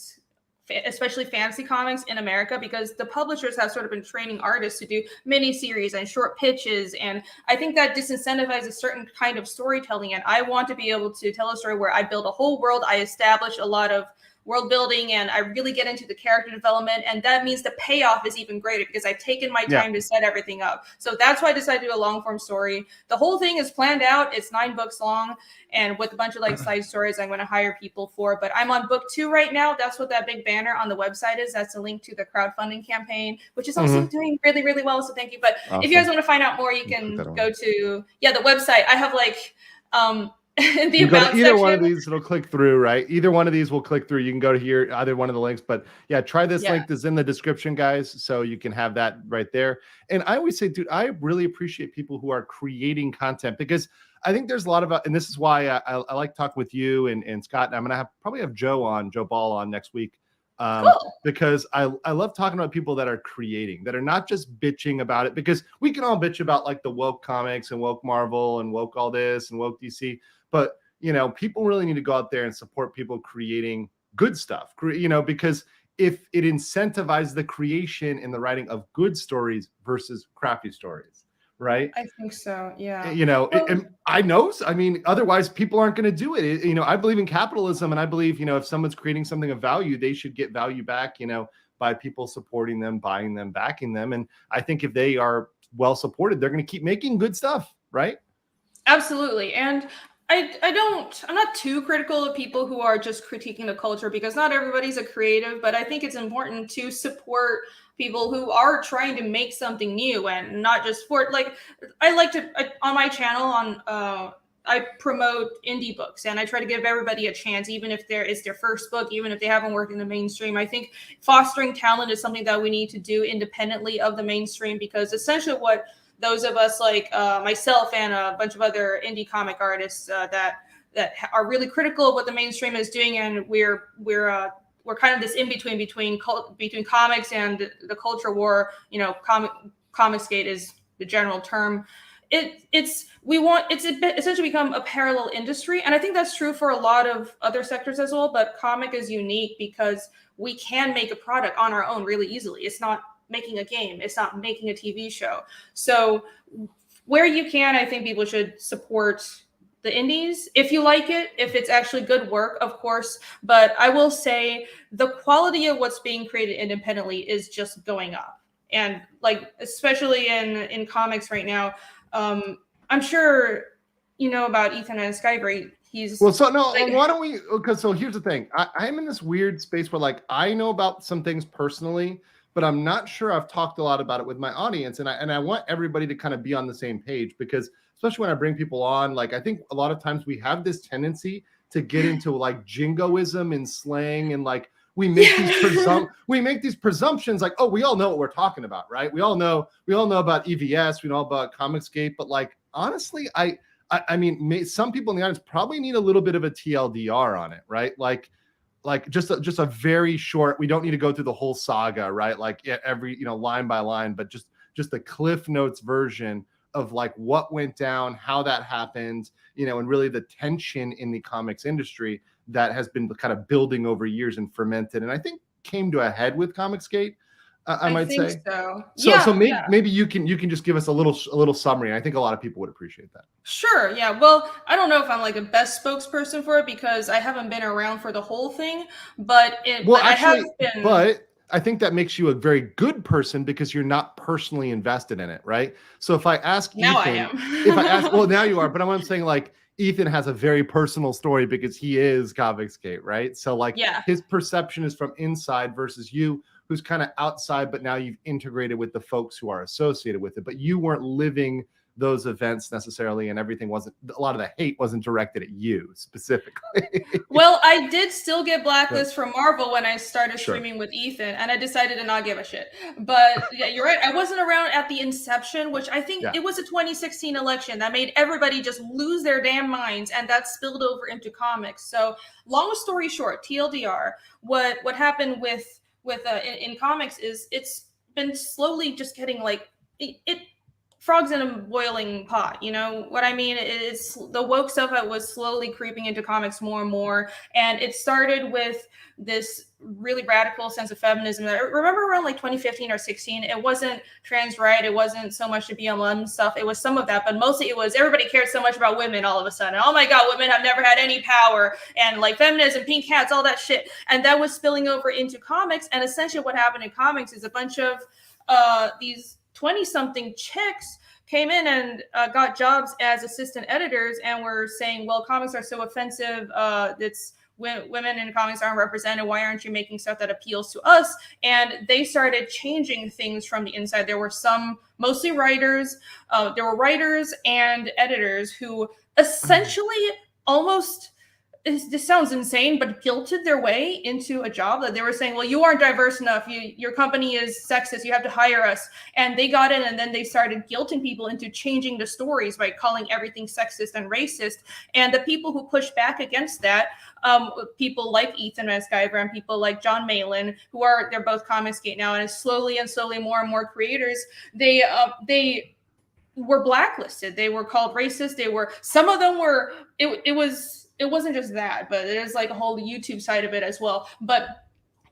especially fantasy comics in America, because the publishers have sort of been training artists to do miniseries and short pitches. And I think that disincentivizes a certain kind of storytelling. And I want to be able to tell a story where I build a whole world. I establish a lot of world building, and I really get into the character development. And that means the payoff is even greater because I've taken my time to set everything up. So that's why I decided to do a long form story. The whole thing is planned out. It's 9 books long, and with a bunch of like side stories I'm going to hire people for. But I'm on book 2 right now. That's what that big banner on the website is. That's a link to the crowdfunding campaign, which is also doing really, really well. So thank you. But if you guys want to find out more, you can go to the website. I have like either one of these, it'll click through, right? Either one of these will click through. You can go to here, either one of the links. But yeah, try this link that's in the description, guys, so you can have that right there. And I always say, dude, I really appreciate people who are creating content, because I think there's a lot of, and this is why I like talking with you and Scott. And I'm gonna probably have Joe Ball on next week. Because I love talking about people that are creating, that are not just bitching about it, because we can all bitch about like the woke comics and woke Marvel and woke all this and woke DC, but people really need to go out there and support people creating good stuff, because if it incentivizes the creation and the writing of good stories versus crappy stories, right? I think so. Yeah. You know, Well, I know, I mean, otherwise people aren't going to do it. You know, I believe in capitalism, and I believe, you know, if someone's creating something of value, they should get value back, you know, by people supporting them, buying them, backing them. And I think if they are well supported, they're going to keep making good stuff, right? absolutely. And I'm not too critical of people who are just critiquing the culture, because not everybody's a creative, but I think it's important to support people who are trying to make something new, and not just for, like, on my channel on I promote indie books, and I try to give everybody a chance, even if it's their first book, even if they haven't worked in the mainstream. I think fostering talent is something that we need to do independently of the mainstream, because essentially what those of us like myself and a bunch of other indie comic artists that are really critical of what the mainstream is doing, and we're kind of this in between comics and the culture war. You know, Comicsgate is the general term. It's essentially become a parallel industry, and I think that's true for a lot of other sectors as well. But comic is unique because we can make a product on our own really easily. It's not making a game, it's not making a TV show. So where you can, I think people should support the indies if you like it, if it's actually good work, of course. But I will say the quality of what's being created independently is just going up. And like, especially in comics right now, I'm sure you know about Ethan and Skybright. He's well, so no, like, why don't we? Because so here's the thing. I'm in this weird space where, like, I know about some things personally, but I'm not sure I've talked a lot about it with my audience, and I want everybody to kind of be on the same page, because especially when I bring people on, like, I think a lot of times we have this tendency to get into like jingoism and slang, and like we make these presumptions, like, oh, we all know what we're talking about, right? We all know about EVS, we know about Comicsgate, but like, honestly, I mean, some people in the audience probably need a little bit of a TLDR on it, right? Like just a very short. We don't need to go through the whole saga, right? Like every, you know, line by line, but just the Cliff Notes version of like what went down, how that happened, you know, and really the tension in the comics industry that has been kind of building over years and fermented, and I think came to a head with Comicsgate. I might think say. so. So Yeah. maybe you can just give us a little summary. I think a lot of people would appreciate that. Sure. Yeah. Well, I don't know if I'm like a best spokesperson for it, because I haven't been around for the whole thing, but I have been. But I think that makes you a very good person, because you're not personally invested in it, right? So if I ask Now I Ethan, am. well, now you are, but I'm saying, like, Ethan has a very personal story because he is Comicsgate, right? So like, Yeah. his perception is from inside versus you, who's kind of outside, but now you've integrated with the folks who are associated with it, but you weren't living those events necessarily, and everything wasn't, a lot of the hate wasn't directed at you specifically. Well, I did still get blacklisted from Marvel when I started streaming with Ethan, and I decided to not give a shit. But yeah, you're right. I wasn't around at the inception, which I think it was a 2016 election that made everybody just lose their damn minds, and that spilled over into comics. So, long story short, TLDR, what happened with in comics is it's been slowly just getting like it frogs in a boiling pot. You know what I mean? It's the woke stuff that was slowly creeping into comics more and more. And it started with this really radical sense of feminism. I remember around like 2015 or 16, it wasn't trans right. It wasn't so much the BLM stuff. It was some of that, but mostly it was everybody cared so much about women all of a sudden. Oh my God, women have never had any power, and like feminism, pink hats, all that shit. And that was spilling over into comics. And essentially what happened in comics is a bunch of these 20-something chicks came in and got jobs as assistant editors, and were saying, well, comics are so offensive. It's women in comics aren't represented. Why aren't you making stuff that appeals to us? And they started changing things from the inside. There were some, mostly writers. There were writers and editors who essentially almost, this sounds insane, but guilted their way into a job that they were saying, well, you aren't diverse enough. Your company is sexist. You have to hire us. And they got in, and then they started guilting people into changing the stories by calling everything sexist and racist. And the people who pushed back against that, people like Ethan Van Skyver, people like John Malin, they're both Comicsgate now, and slowly more and more creators, they were blacklisted. They were called racist. Some of them were, it wasn't just that, but there's like a whole YouTube side of it as well. But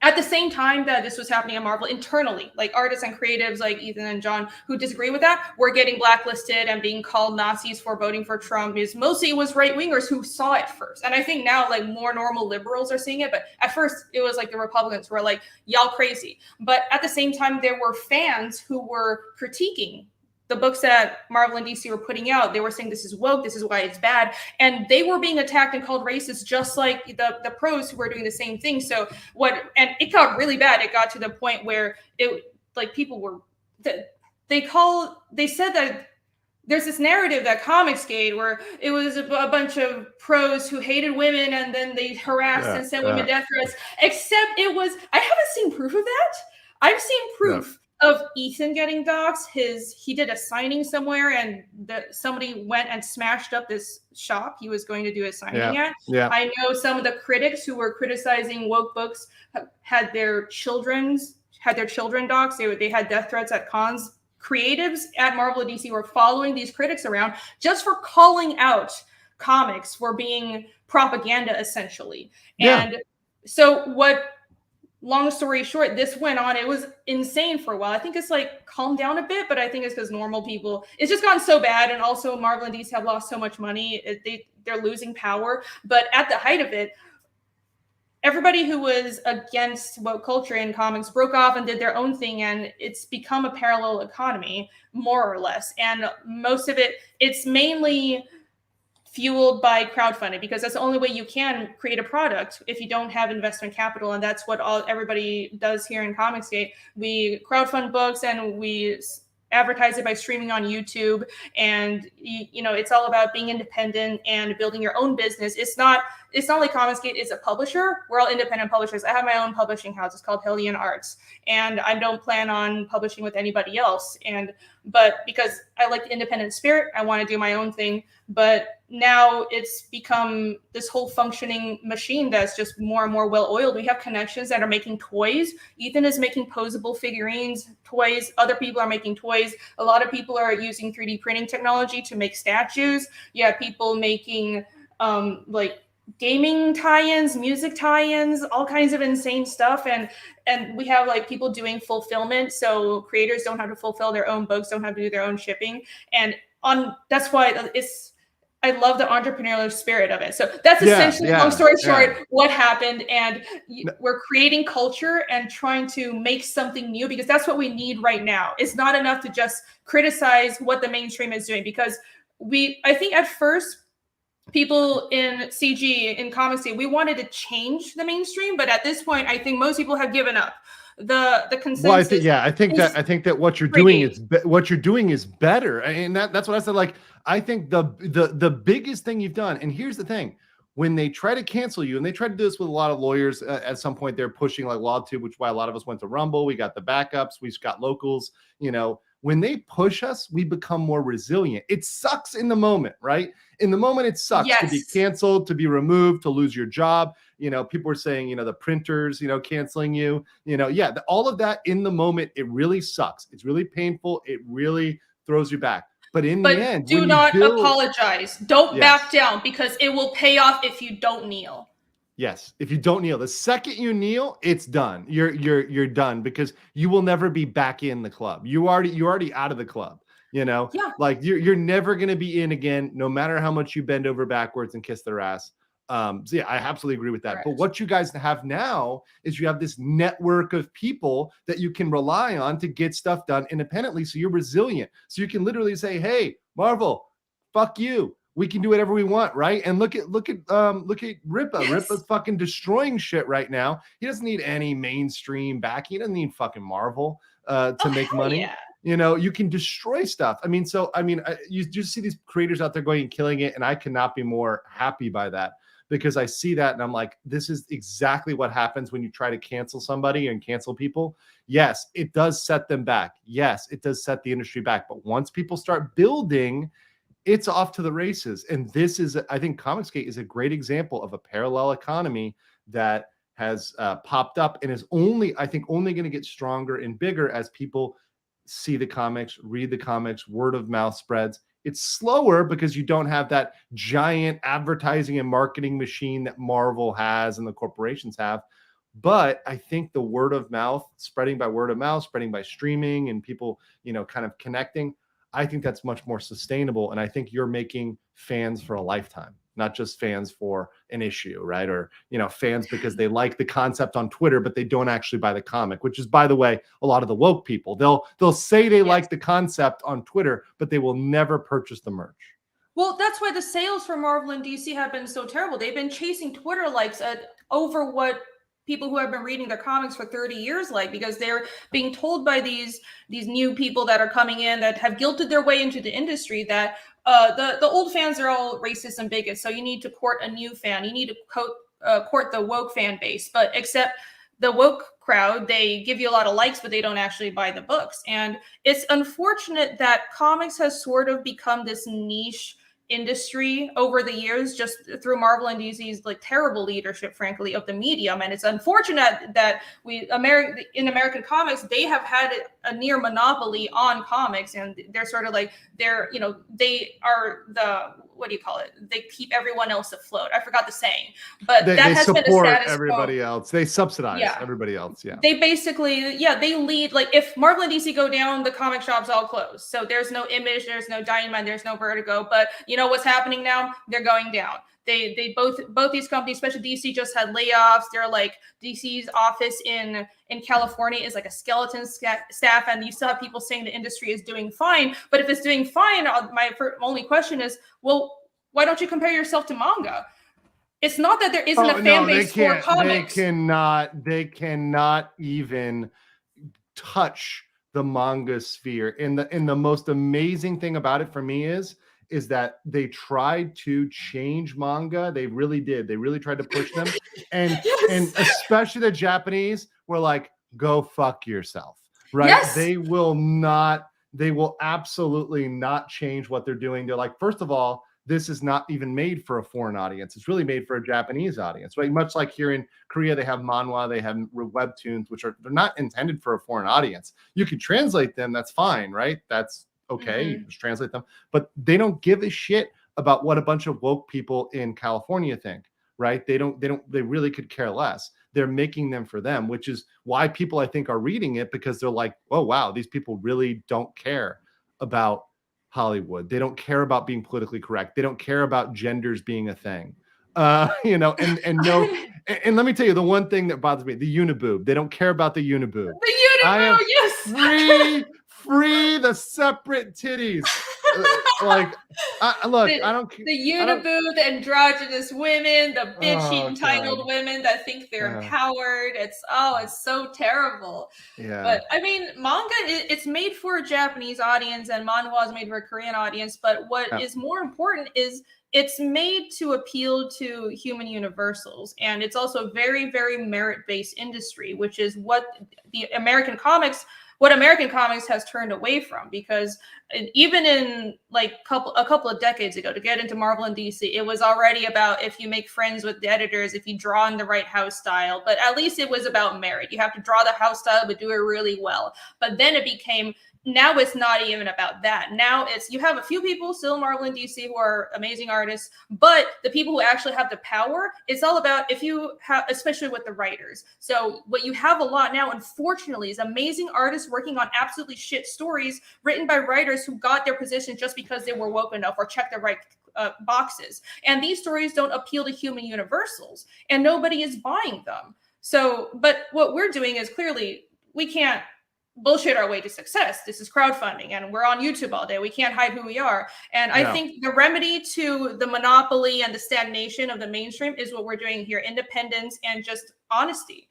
at the same time that this was happening at Marvel internally, like artists and creatives like Ethan and John who disagree with that were getting blacklisted and being called Nazis for voting for Trump. Because mostly it was right-wingers who saw it first. And I think now like more normal liberals are seeing it. But at first it was like the Republicans who were like, y'all crazy. But at the same time, there were fans who were critiquing the books that Marvel and DC were putting out. They were saying this is woke, this is why it's bad, and they were being attacked and called racist, just like the pros who were doing the same thing. So and it got really bad. It got to the point where it like people were they said that there's this narrative that Comicsgate where it was a bunch of pros who hated women and then they harassed and sent women death threats. Except it was I haven't seen proof of that. I've seen proof. Yeah. Of Ethan getting doxxed. He did a signing somewhere and somebody went and smashed up this shop he was going to do a signing at. Yeah. I know some of the critics who were criticizing woke books had their children doxxed. They had death threats at cons. Creatives at Marvel and DC were following these critics around just for calling out comics for being propaganda, essentially. And so long story short, this went on. It was insane for a while. I think it's like calmed down a bit, but I think it's because normal people, it's just gotten so bad. And also Marvel and DC have lost so much money. They're losing power. But at the height of it, everybody who was against woke culture in comics broke off and did their own thing. And it's become a parallel economy, more or less. And most of it, it's mainly fueled by crowdfunding, because that's the only way you can create a product if you don't have investment capital. And that's what everybody does here in Comicsgate. We crowdfund books and we advertise it by streaming on YouTube. And it's all about being independent and building your own business. It's not like Comicsgate is a publisher. We're all independent publishers. I have my own publishing house. It's called Hellion Arts. And I don't plan on publishing with anybody else. But because I like the independent spirit, I want to do my own thing. But now it's become this whole functioning machine that's just more and more well-oiled. We have connections that are making toys. Ethan is making posable figurines, toys. Other people are making toys. A lot of people are using 3D printing technology to make statues. You have people making like gaming tie-ins, music tie-ins, all kinds of insane stuff. And we have like people doing fulfillment. So creators don't have to fulfill their own books, don't have to do their own shipping. And that's why I love the entrepreneurial spirit of it. So that's essentially, long story short, what happened. And we're creating culture and trying to make something new, because that's what we need right now. It's not enough to just criticize what the mainstream is doing, because I think at first, people in CG, in comics, we wanted to change the mainstream, but at this point, I think most people have given up. The consensus. Well, I think that what you're doing is better, and that's what I said. Like, I think the biggest thing you've done, and here's the thing: when they try to cancel you, and they try to do this with a lot of lawyers, at some point they're pushing like LawTube, which is why a lot of us went to Rumble. We got the backups, we've got locals. When they push us, we become more resilient. It sucks in the moment, right? In the moment, it sucks to be canceled, to be removed, to lose your job. People were saying, the printers, canceling you, all of that in the moment, it really sucks. It's really painful. It really throws you back. But in the end, do not apologize. Don't back down, because it will pay off if you don't kneel. Yes, if you don't kneel, the second you kneel, it's done. You're done, because you will never be back in the club. You're already out of the club. Like you're never gonna be in again, no matter how much you bend over backwards and kiss their ass. So yeah, I absolutely agree with that. Correct. But what you guys have now is you have this network of people that you can rely on to get stuff done independently. So you're resilient. So you can literally say, "Hey, Marvel, fuck you. We can do whatever we want," right? And look at Rippa. Yes. Rippa's fucking destroying shit right now. He doesn't need any mainstream backing. He doesn't need fucking Marvel to make money. Yeah. You can destroy stuff. You just see these creators out there going and killing it, and I cannot be more happy by that, because I see that and I'm like, this is exactly what happens when you try to cancel somebody and cancel people. Yes, it does set them back. Yes, it does set the industry back. But once people start building, it's off to the races. And this is, I think Comicsgate is a great example of a parallel economy that has popped up and is only going to get stronger and bigger as people see the comics, read the comics, word of mouth spreads. It's slower because you don't have that giant advertising and marketing machine that Marvel has and the corporations have. But I think the word of mouth, spreading by word of mouth, spreading by streaming and people, kind of connecting, I think that's much more sustainable. And I think you're making fans for a lifetime, not just fans for an issue, right? Or, fans because they like the concept on Twitter, but they don't actually buy the comic, which is, by the way, a lot of the woke people. They'll say they like the concept on Twitter, but they will never purchase the merch. Well, that's why the sales for Marvel and DC have been so terrible. They've been chasing Twitter likes over what people who have been reading their comics for 30 years like, because they're being told by these new people that are coming in that have guilted their way into the industry that the old fans are all racist and bigots. So you need to court a new fan. You need to court the woke fan base. But except the woke crowd, they give you a lot of likes, but they don't actually buy the books. And it's unfortunate that comics has sort of become this niche industry over the years, just through Marvel and DC's like terrible leadership, frankly, of the medium. And it's unfortunate that in American comics, they have had a near monopoly on comics, and they're sort of like they are the, what do you call it? They keep everyone else afloat. I forgot the saying, but that has been a status quo. Everybody else. They subsidize everybody else. Yeah. They basically, they lead. Like if Marvel and DC go down, the comic shops all close. So there's no Image, there's no Dynamite, there's no Vertigo. But you know what's happening now? They're going down. They both these companies, especially DC, just had layoffs. They're like, DC's office in California is like a skeleton staff, and you still have people saying the industry is doing fine. But if it's doing fine, my only question is, well, why don't you compare yourself to Manga? It's not that there isn't a fan base for comics. They cannot even touch the manga sphere. And the most amazing thing about it for me is that they tried to change manga. They really did. They really tried to push them. And and especially the Japanese were like, go fuck yourself. Right? Yes. They will absolutely not change what they're doing. They're like, first of all, this is not even made for a foreign audience. It's really made for a Japanese audience, right? Much like here in Korea, they have manhwa, they have webtoons, they're not intended for a foreign audience. You can translate them, that's fine, right? That's okay, you just translate them. But they don't give a shit about what a bunch of woke people in California think, right? They really could care less. They're making them for them, which is why people, I think, are reading it, because they're like, oh, wow, these people really don't care about Hollywood. They don't care about being politically correct. They don't care about genders being a thing. And let me tell you the one thing that bothers me, the uniboob. They don't care about the uniboob. The uniboob, yes. Free the separate titties. I don't care. The uniboob, the androgynous women, the bitchy entitled women that think they're empowered. It's so terrible. Yeah. But I mean, manga, it's made for a Japanese audience, and manhwa is made for a Korean audience. But what is more important is it's made to appeal to human universals. And it's also a very, very merit-based industry, which is what American comics has turned away from. Because even in like a couple of decades ago, to get into Marvel and DC, it was already about if you make friends with the editors, if you draw in the right house style. But at least it was about merit. You have to draw the house style, but do it really well. But then it became, now it's not even about that. Now you have a few people still in Marvel and DC who are amazing artists, but the people who actually have the power, it's all about if you have, especially with the writers. So what you have a lot now, unfortunately, is amazing artists working on absolutely shit stories written by writers who got their position just because they were woke enough or checked the right boxes. And these stories don't appeal to human universals, and nobody is buying them. So, but what we're doing is clearly we can't bullshit our way to success. This is crowdfunding, and we're on YouTube all day. We can't hide who we are. And I think the remedy to the monopoly and the stagnation of the mainstream is what we're doing here: independence and just honesty.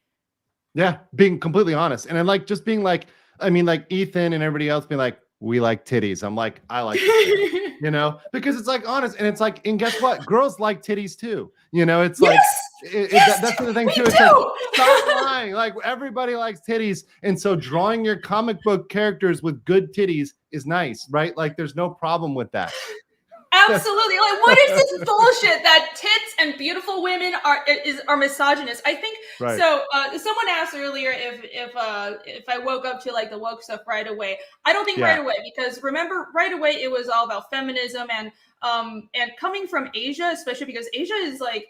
Yeah, being completely honest. And I like just being like, I mean, like Ethan and everybody else being like, we like titties. I'm like, I like titties, because it's like honest. And it's like, and guess what? Girls like titties too. It's like, that's the thing too. It's like, stop lying. Like everybody likes titties. And so drawing your comic book characters with good titties is nice, right? Like there's no problem with that. Absolutely. Like, what is this bullshit that tits and beautiful women are misogynist? I think so. Someone asked earlier if I woke up to like the woke stuff right away. I don't think right away, because remember, right away it was all about feminism and coming from Asia, especially because Asia is like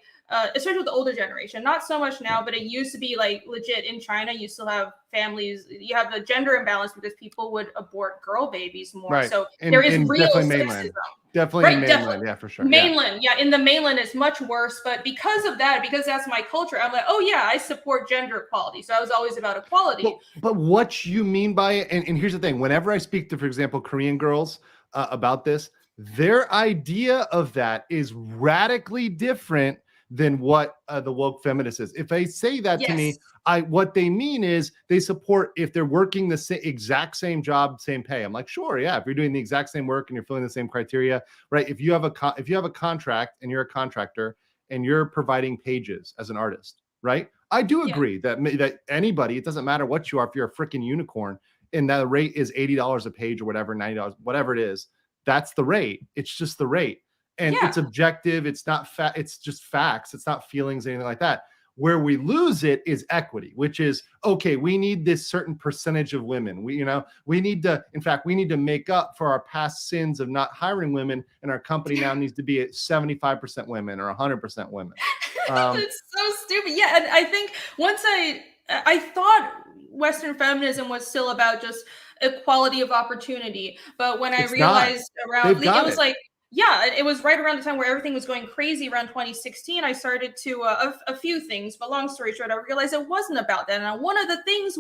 especially with the older generation. Not so much now, but it used to be like legit in China. You still have families. You have the gender imbalance because people would abort girl babies more. Right. So there is real definitely sexism. mainland. Definitely Right, in mainland, definitely. yeah, for sure. Mainland, yeah. In the mainland, it's much worse. But because of that, because that's my culture, I'm like, oh yeah, I support gender equality. So I was always about equality. But what you mean by it, and here's the thing: whenever I speak to, for example, Korean girls about this, their idea of that is radically different than what the woke feminist is. If they say that to me, what they mean is they support if they're working the exact same job, same pay. I'm like, sure, yeah. If you're doing the exact same work and you're filling the same criteria, right? If you have a contract and you're a contractor and you're providing pages as an artist, right? I do agree that anybody, it doesn't matter what you are, if you're a freaking unicorn and that rate is $80 a page or whatever, $90, whatever it is, that's the rate. It's just the rate. And it's objective. It's not it's just facts. It's not feelings, anything like that. Where we lose it is equity, which is, okay, we need this certain percentage of women. We need to make up for our past sins of not hiring women. And our company now needs to be at 75% women or 100% women. It's so stupid. Yeah. And I think once I thought Western feminism was still about just equality of opportunity. But when I realized it was like, it was right around the time where everything was going crazy around 2016. I started to a few things, but long story short, I realized it wasn't about that. And one of the things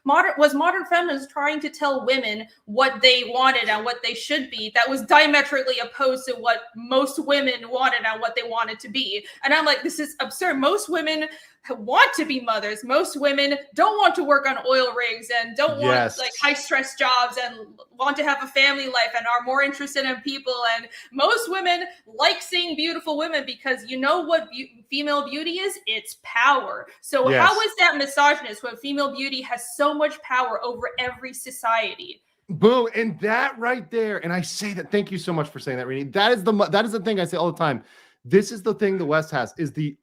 modern feminists trying to tell women what they wanted and what they should be. That was diametrically opposed to what most women wanted and what they wanted to be. And I'm like, this is absurd. Most women want to be mothers. Most women don't want to work on oil rigs and don't want like high stress jobs and want to have a family life and are more interested in people. And most women like seeing beautiful women because you know what female beauty is? It's power. So how is that misogynist when female beauty has so much power over every society? Boom. And that right there. And I say that, thank you so much for saying that, Renie. That is the thing I say all the time. This is the thing the West has is they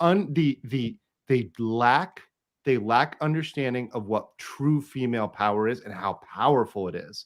lack understanding of what true female power is and how powerful it is.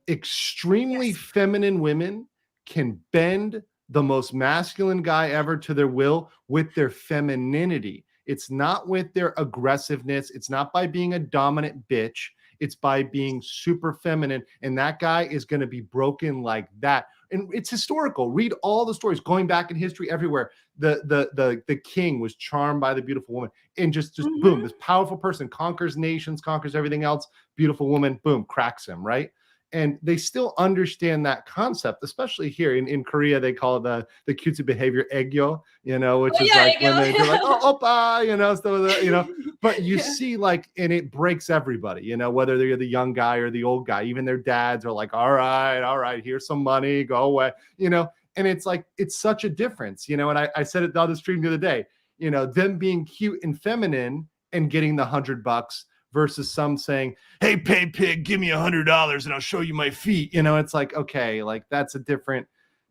Extremely feminine women can bend the most masculine guy ever to their will with their femininity. It's not with their aggressiveness. It's not by being a dominant bitch. It's by being super feminine. And that guy is going to be broken like that. And it's historical. Read all the stories going back in history everywhere. The king was charmed by the beautiful woman and just boom, this powerful person conquers nations, conquers everything else. Beautiful woman, boom, cracks him, right? And they still understand that concept, especially here in Korea. They call it the cutesy behavior egyo, which is like when they're like, oh, oppa, stuff, but you see like, and it breaks everybody, whether they're the young guy or the old guy, even their dads are like, all right, here's some money, go away, and it's like, it's such a difference, and I said it on the stream the other day, them being cute and feminine and getting the $100 versus some saying, hey, pay pig, give me $100 and I'll show you my feet. It's like, okay, like that's a different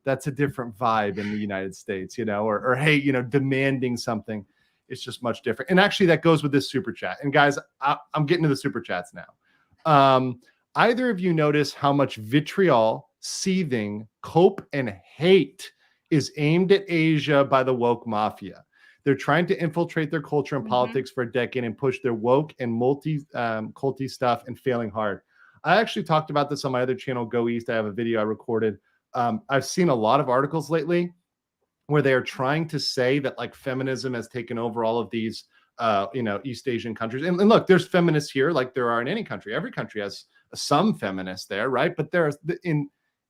vibe in the United States, or hey, demanding something. It's just much different. And actually that goes with this super chat. And guys, I'm getting to the super chats now. Either of you notice how much vitriol, seething, cope, and hate is aimed at Asia by the woke mafia? They're trying to infiltrate their culture and politics for a decade and push their woke and culty stuff and failing hard. I actually talked about this on my other channel, Go East. I have a video I recorded. I've seen a lot of articles lately where they're trying to say that like feminism has taken over all of these, East Asian countries. And look, there's feminists here like there are in any country. Every country has some feminists there, right? But there's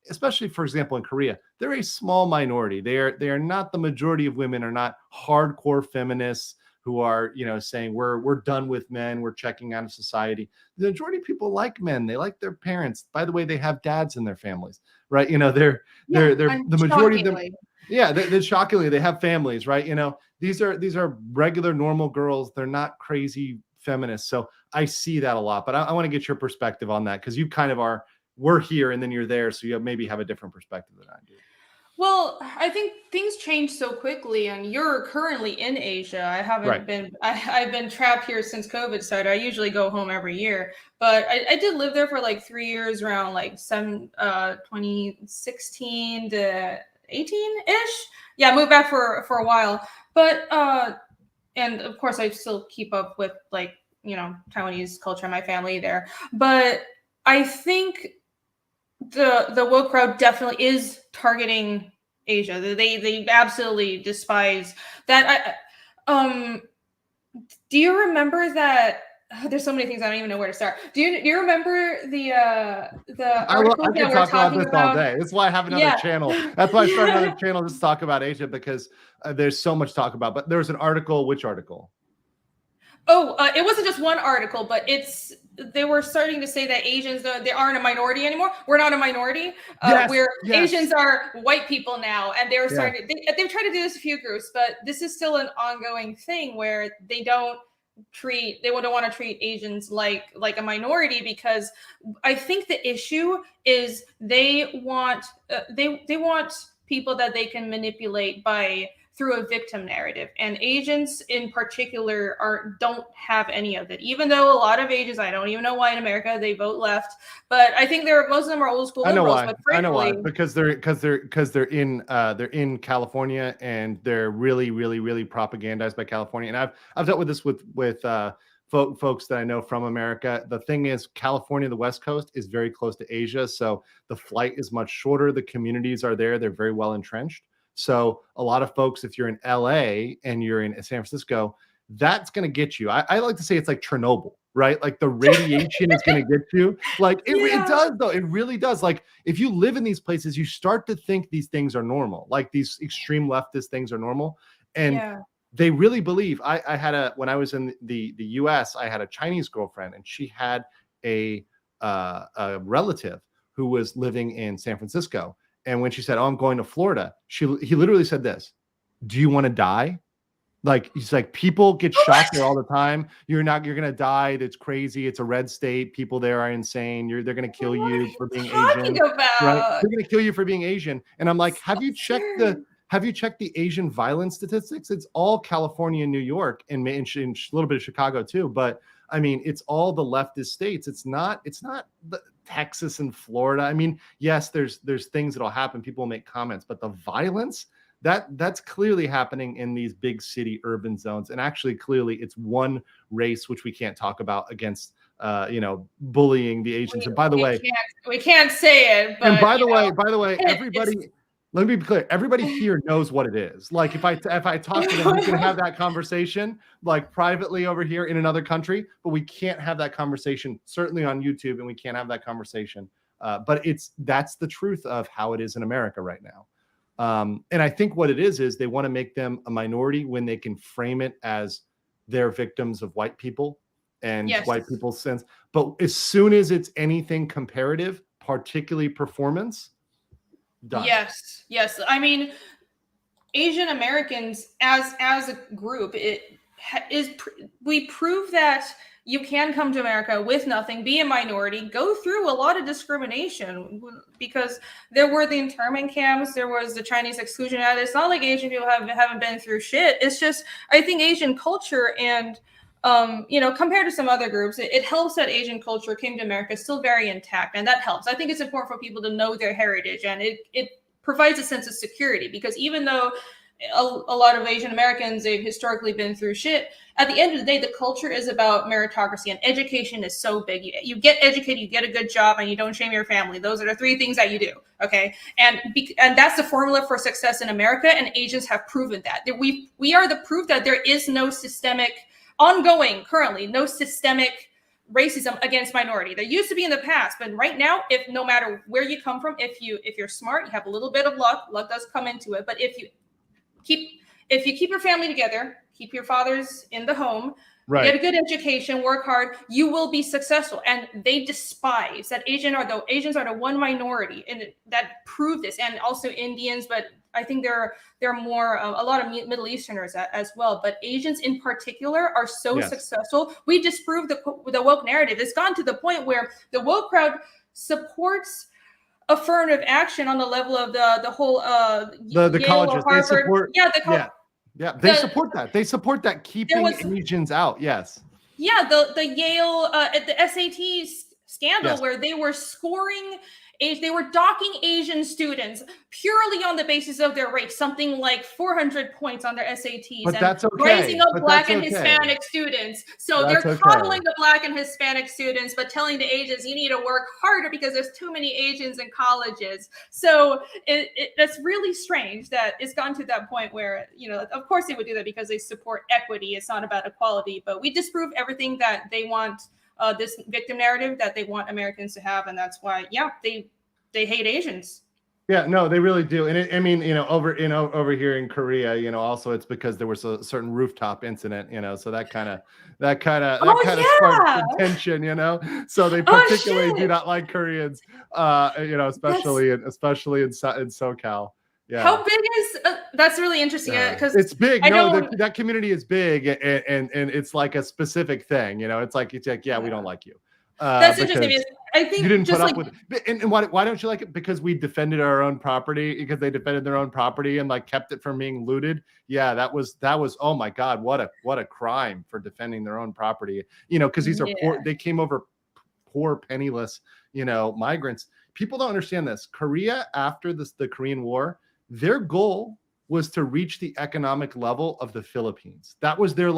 especially, for example, in Korea, they're a small minority. They are not the majority of women are not hardcore feminists who are, saying we're done with men. We're checking out of society. The majority of people like men. They like their parents. By the way, they have dads in their families, right? They're the majority of them. Yeah, they're shockingly, they have families, right? These are regular, normal girls. They're not crazy feminists. So I see that a lot. But I want to get your perspective on that because you kind of we're here and then you're there. So you maybe have a different perspective than I do. Well, I think things change so quickly, and you're currently in Asia. I haven't been. I've been trapped here since COVID started. I usually go home every year, but I did live there for like 3 years, around like 2016 to 18-ish. Yeah, I moved back for a while. But and of course I still keep up with like, you know, Taiwanese culture, my family there. But I think the woke crowd definitely is targeting Asia. They absolutely despise that. Do you remember that? There's so many things I don't even know where to start. Do you remember the article I that can we're talk about talking this about? all day. That's why I have another channel. That's why I started another channel just to talk about Asia, because there's so much to talk about. But there was an article. Which article? Oh, it wasn't just one article, but they were starting to say that Asians, they aren't a minority anymore. We're not a minority. Asians are white people now, and they were starting. They've tried to do this a few groups, but this is still an ongoing thing where they don't want to treat Asians like a minority, because I think the issue is they want people that they can manipulate through a victim narrative, and Asians in particular don't have any of it. Even though a lot of Asians, I don't even know why in America they vote left, but I think most of them are old school liberals. But frankly, I know why. Because they're in California, and they're really, really, really propagandized by California. And I've dealt with this with folks that I know from America. The thing is, California, the West Coast, is very close to Asia, so the flight is much shorter. The communities are there; they're very well entrenched. So a lot of folks, if you're in LA and you're in San Francisco, that's going to get you. I like to say it's like Chernobyl, right? Like the radiation is going to get you. Like it does, though. It really does. Like if you live in these places, you start to think these things are normal. Like these extreme leftist things are normal. And they really believe. I had when I was in the US, I had a Chinese girlfriend, and she had a relative who was living in San Francisco. And when she said, "Oh, I'm going to Florida," he literally said this: "Do you want to die?" Like, he's like, people get shot there all the time. You're going to die. That's crazy. It's a red state. People there are insane. They're going to kill you for being Asian. Right? They're going to kill you for being Asian. And I'm like, have you checked the Asian violence statistics? It's all California and New York, and a little bit of Chicago too. But I mean, it's all the leftist states. It's not the Texas and Florida. I mean, yes, there's things that'll happen. People will make comments, but the violence, that's clearly happening in these big city urban zones. And actually, clearly, it's one race which we can't talk about against, bullying the Asians. And by the way, we can't say it. But, and by the way, everybody. Let me be clear. Everybody here knows what it is. Like if I talk to them, we can have that conversation like privately over here in another country, but we can't have that conversation certainly on YouTube, and we can't have that conversation. But that's the truth of how it is in America right now. And I think what it is they want to make them a minority when they can frame it as they're victims of white people and white people's sins. But as soon as it's anything comparative, particularly performance, done. Yes. I mean, Asian Americans as a group, we prove that you can come to America with nothing, be a minority, go through a lot of discrimination, because there were the internment camps, there was the Chinese exclusion act. It's not like Asian people haven't been through shit. It's just, I think Asian culture and compared to some other groups, it helps that Asian culture came to America still very intact, and that helps. I think it's important for people to know their heritage, and it provides a sense of security, because even though a lot of Asian Americans, they've historically been through shit, at the end of the day, the culture is about meritocracy, and education is so big. You get educated, you get a good job, and you don't shame your family. Those are the three things that you do, okay? And that's the formula for success in America, and Asians have proven that. We are the proof that there is no currently no systemic racism against minority. There used to be in the past, but right now, no matter where you come from, if you're smart, you have a little bit of luck does come into it. But if you keep your family together, keep your fathers in the home, get a good education, work hard, you will be successful. And they despise that Asians are the one minority, and that prove this, and also Indians, but I think there are more a lot of Middle Easterners as well. But Asians in particular are so successful. We disprove the woke narrative. It's gone to the point where the woke crowd supports affirmative action on the level of the whole the Yale colleges. Harvard. They support that. They support that keeping Asians out. Yes. Yeah, the Yale the SAT scandal where they were scoring. They were docking Asian students purely on the basis of their race, something like 400 points on their SATs, but and that's okay. raising up Black and Hispanic students. So they're coddling the Black and Hispanic students, but telling the Asians, you need to work harder because there's too many Asians in colleges. So that's really strange that it's gotten to that point where, of course they would do that because they support equity. It's not about equality, but we disprove everything that they want. This victim narrative that they want Americans to have, and that's why, they hate Asians. Yeah, no, they really do. And over here in Korea, also it's because there was a certain rooftop incident, so that kind of sparked tension, So they particularly do not like Koreans, especially in SoCal. Yeah. How big is that's really interesting because it's big. That community is big, and it's like a specific thing. It's like we don't like you. That's interesting. I think you didn't put up with it. And why don't you like it? Because we defended our own property, because they defended their own property and kept it from being looted. Yeah, that was oh my God, what a crime for defending their own property. Because these are poor. They came over poor, penniless, migrants. People don't understand this. Korea, after the Korean War, their goal was to reach the economic level of the Philippines. That was their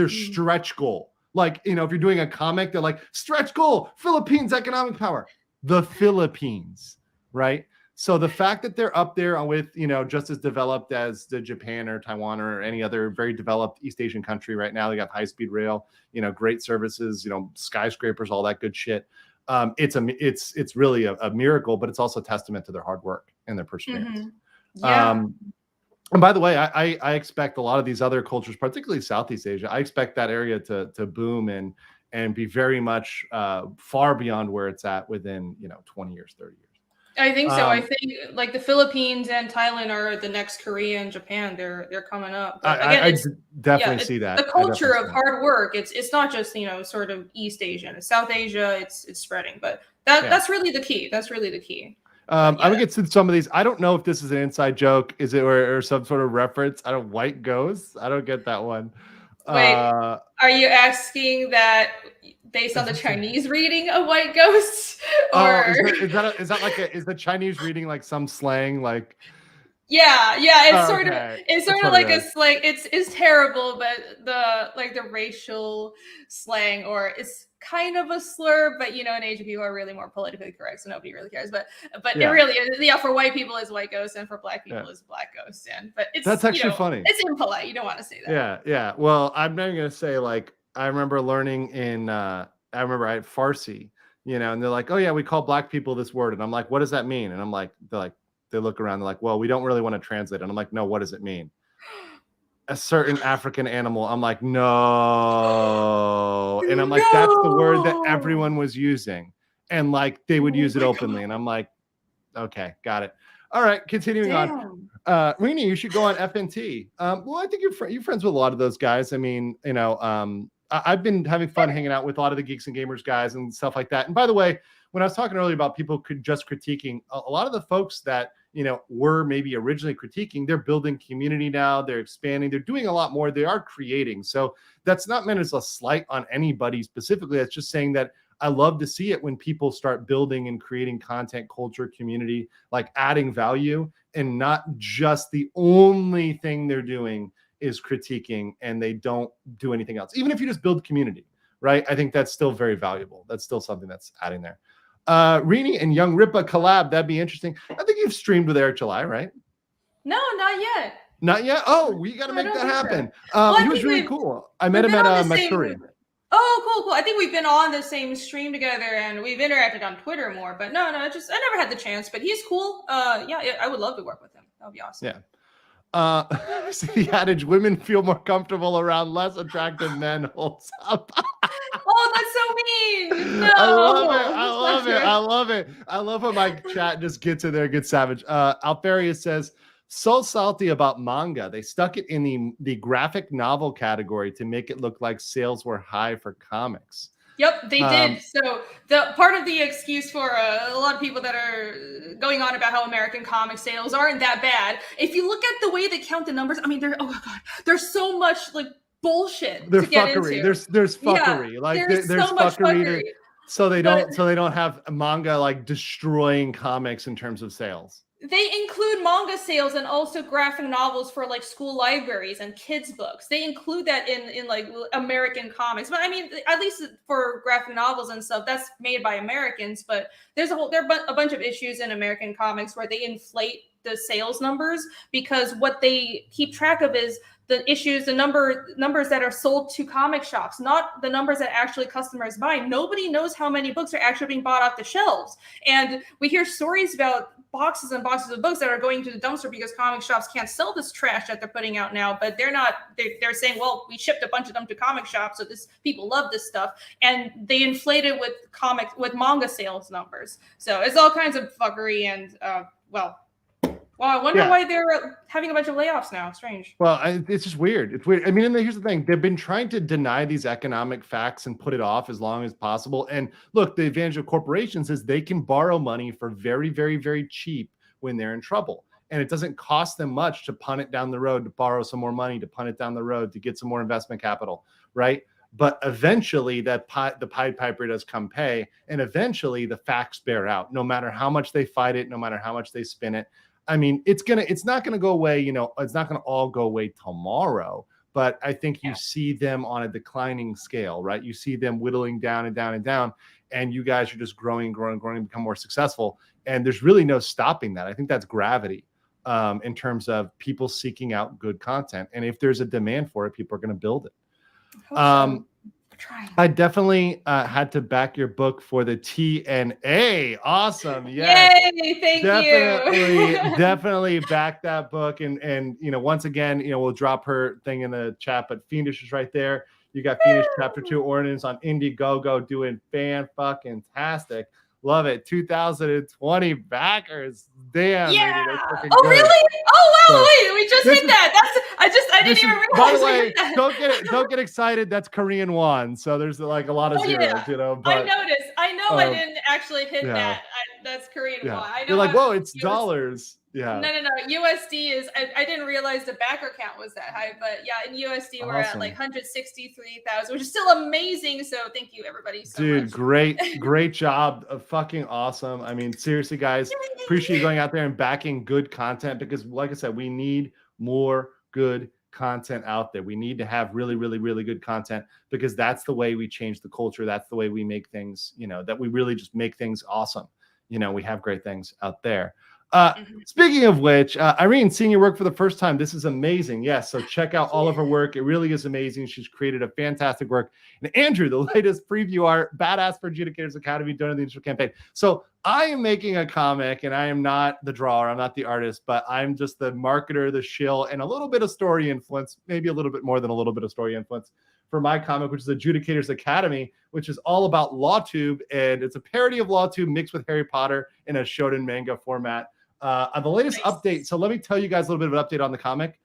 stretch goal. If you're doing a comic, they're like, stretch goal, Philippines economic power. The Philippines, right? So the fact that they're up there with, just as developed as the Japan or Taiwan or any other very developed East Asian country right now, they got high-speed rail, great services, skyscrapers, all that good shit. It's really a miracle, but it's also a testament to their hard work and their perseverance. Mm-hmm. Yeah. And by the way, I expect a lot of these other cultures, particularly Southeast Asia, I expect that area to boom and be very much far beyond where it's at within 20 years, 30 years. I think so. I think the Philippines and Thailand are the next Korea and Japan. They're coming up. But again, I definitely see that. The culture of hard work. It's not just sort of East Asian. South Asia. It's spreading. But that's really the key. That's really the key. I'm gonna get to some of these. I don't know if this is an inside joke. Is it or some sort of reference? White ghosts. I don't get that one. Wait, are you asking that based on the Chinese reading of white ghosts? Or is the Chinese reading like some slang like? Yeah, it's sort of like a slang. It's terrible, but the racial slang, or it's kind of a slur, but in Asia people are really more politically correct, so nobody really cares. But it really is. For white people is white ghost, and for black people is black ghost. That's actually funny. It's impolite. You don't want to say that. Yeah. Well, I'm not gonna say I remember learning in I had Farsi, and they're like, oh yeah, we call black people this word, and I'm like, what does that mean? And I'm like, they look around, they're like, well, we don't really want to translate it. And I'm like, no, what does it mean? A certain African animal. I'm like, no. And I'm like, that's the word that everyone was using. And they would use it openly. And I'm like, okay, got it. All right, continuing on. Renie, you should go on FNT. Well, I think you're friends with a lot of those guys. I mean, I've been having fun hanging out with a lot of the Geeks and Gamers guys and stuff like that. And by the way, when I was talking earlier about people just critiquing, a lot of the folks that were maybe originally critiquing, they're building community now, they're expanding, they're doing a lot more, they are creating. So that's not meant as a slight on anybody specifically. That's just saying that I love to see it when people start building and creating content, culture, community, adding value, and not just the only thing they're doing is critiquing and they don't do anything else. Even if you just build community, right? I think that's still very valuable. That's still something that's adding there. Renie and Young Ripa collab. That'd be interesting. I think you've streamed with Eric July, right? No, not yet. Not yet? Oh, we got to make that happen. He was really cool. I met him at Mercury. Oh, cool. I think we've been on the same stream together and we've interacted on Twitter more, but no, I never had the chance, but he's cool. I would love to work with him. That would be awesome. Yeah. The adage, women feel more comfortable around less attractive men holds up. Oh, that's so mean. No. I love it. I love how my chat just gets in there, gets savage. Alfarius says, so salty about manga. They stuck it in the graphic novel category to make it look like sales were high for comics. Yep, they did. So the part of the excuse for a lot of people that are going on about how American comic sales aren't that bad. If you look at the way they count the numbers, I mean, there's so much bullshit to get into. There's fuckery. There's so much fuckery. So they don't have manga like destroying comics in terms of sales. They include manga sales and also graphic novels for like school libraries and kids books. They include that in like American comics. But I mean, at least for graphic novels and stuff, that's made by Americans. But there are a bunch of issues in American comics where they inflate the sales numbers, because what they keep track of is the numbers that are sold to comic shops, not the numbers that actually customers buy. Nobody knows how many books are actually being bought off the shelves. And we hear stories about boxes and boxes of books that are going to the dumpster because comic shops can't sell this trash that they're putting out now. But they're saying, well, we shipped a bunch of them to comic shops, so people love this stuff, and they inflate it with manga sales numbers. So it's all kinds of fuckery, and I wonder why they're having a bunch of layoffs now. Strange. Well, it's just weird. It's weird. I mean, and here's the thing. They've been trying to deny these economic facts and put it off as long as possible. And look, the advantage of corporations is they can borrow money for very, very, very cheap when they're in trouble. And it doesn't cost them much to punt it down the road, to borrow some more money, to punt it down the road, to get some more investment capital, right? But eventually the Pied Piper does come pay. And eventually the facts bear out, no matter how much they fight it, no matter how much they spin it. I mean, it's not going to go away. It's not going to all go away tomorrow, but I think you see them on a declining scale, right? You see them whittling down and down and down, and you guys are just growing, become more successful. And there's really no stopping that. I think that's gravity in terms of people seeking out good content. And if there's a demand for it, people are going to build it. I definitely had to back your book for the TNA. Awesome. Yes. Yay, thank you. Definitely back that book. And once again, we'll drop her thing in the chat, but Fiendish is right there. You got Fiendish Chapter 2 Ordinance on Indiegogo doing fan-fucking-tastic. Love it. 2020 backers. Damn. Yeah. Lady, oh, really? Oh, wow. Wait, we just hit that. I didn't even realize. By the way, don't get excited. That's Korean won. So there's like a lot of zeros, But I noticed. I know I didn't actually hit that. That's Korean won. I know. You're like, whoa, it's dollars. Yeah. No. USD is. I didn't realize the backer count was that high, but yeah, in USD we're at like 163,000, which is still amazing. So thank you everybody so much. Great job. Fucking awesome. I mean, seriously, guys, appreciate you going out there and backing good content, because like I said, we need more good content out there. We need to have really, really, really good content, because that's the way we change the culture. That's the way we make things, that we really just make things awesome. We have great things out there. Speaking of which, Irene, seeing your work for the first time, this is amazing. Yes, so check out all of her work. It really is amazing. She's created a fantastic work. And Andrew, the latest preview art, badass for Adjudicators Academy, donated the initial campaign. So I am making a comic, and I am not the drawer, I'm not the artist, but I'm just the marketer, the shill, and a little bit of story influence, maybe a little bit more than a little bit of story influence for my comic, which is Adjudicators Academy, which is all about LawTube, and it's a parody of LawTube mixed with Harry Potter in a shonen manga format. On the latest update, so let me tell you guys a little bit of an update on the comic.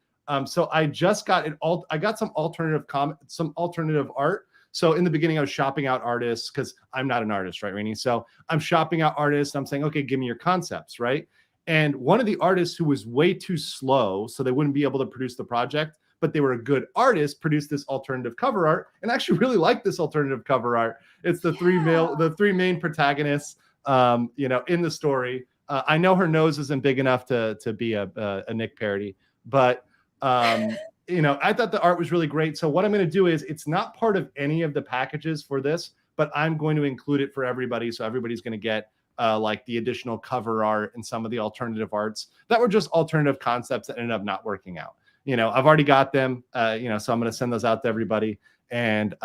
So I just got I got some alternative art. So in the beginning, I was shopping out artists, because I'm not an artist, right, Renie? So I'm shopping out artists. I'm saying, okay, give me your concepts, right? And one of the artists who was way too slow, so they wouldn't be able to produce the project, but they were a good artist, produced this alternative cover art, and I actually really like this alternative cover art. It's the three main protagonists, in the story. I know her nose isn't big enough to be a Nick parody, but I thought the art was really great. So what I'm going to do is, it's not part of any of the packages for this, but I'm going to include it for everybody. So everybody's going to get like the additional cover art and some of the alternative arts that were just alternative concepts that ended up not working out. I've already got them, so I'm going to send those out to everybody. And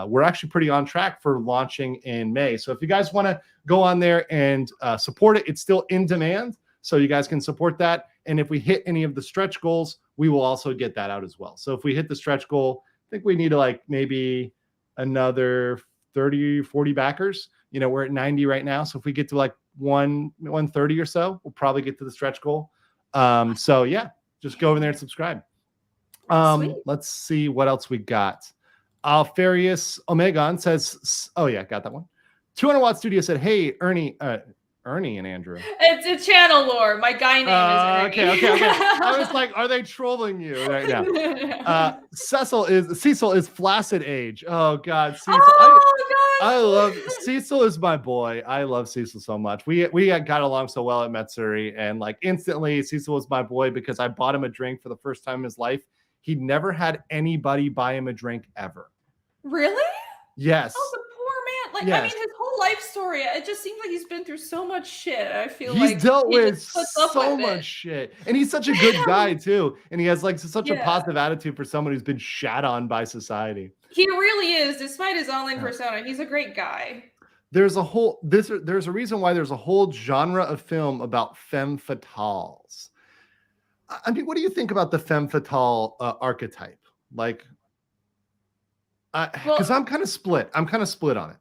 we're actually pretty on track for launching in May. So if you guys want to go on there and support it, it's still in demand, so you guys can support that. And if we hit any of the stretch goals, we will also get that out as well. So if we hit the stretch goal, I think we need like maybe another 30, 40 backers. We're at 90 right now. So if we get to like 130 or so, we'll probably get to the stretch goal. So yeah, just go over there and subscribe. Let's see what else we got. Alfarius Omegon says, oh yeah, got that one. 200 Watt Studio said, hey, Ernie, Ernie and Andrew. It's a channel lore. My guy name is Ernie. Okay. I was like, are they trolling you right now? Cecil is flaccid age. Oh God, Cecil. I love Cecil is my boy. I love Cecil so much. We got along so well at Matsuri, and like instantly Cecil was my boy because I bought him a drink for the first time in his life. He'd never had anybody buy him a drink ever. Really? Yes. Oh, the poor man. Like, yes. I mean, his whole life story, it just seems like he's been through so much shit. I feel he's like dealt with so much shit. And he's such a good guy too. And he has like such a positive attitude for someone who's been shat on by society. He really is, despite his online persona. He's a great guy. There's a reason why there's a whole genre of film about femme fatales. I mean, what do you think about the femme fatale archetype? Like, because I'm kind of split. I'm kind of split on it.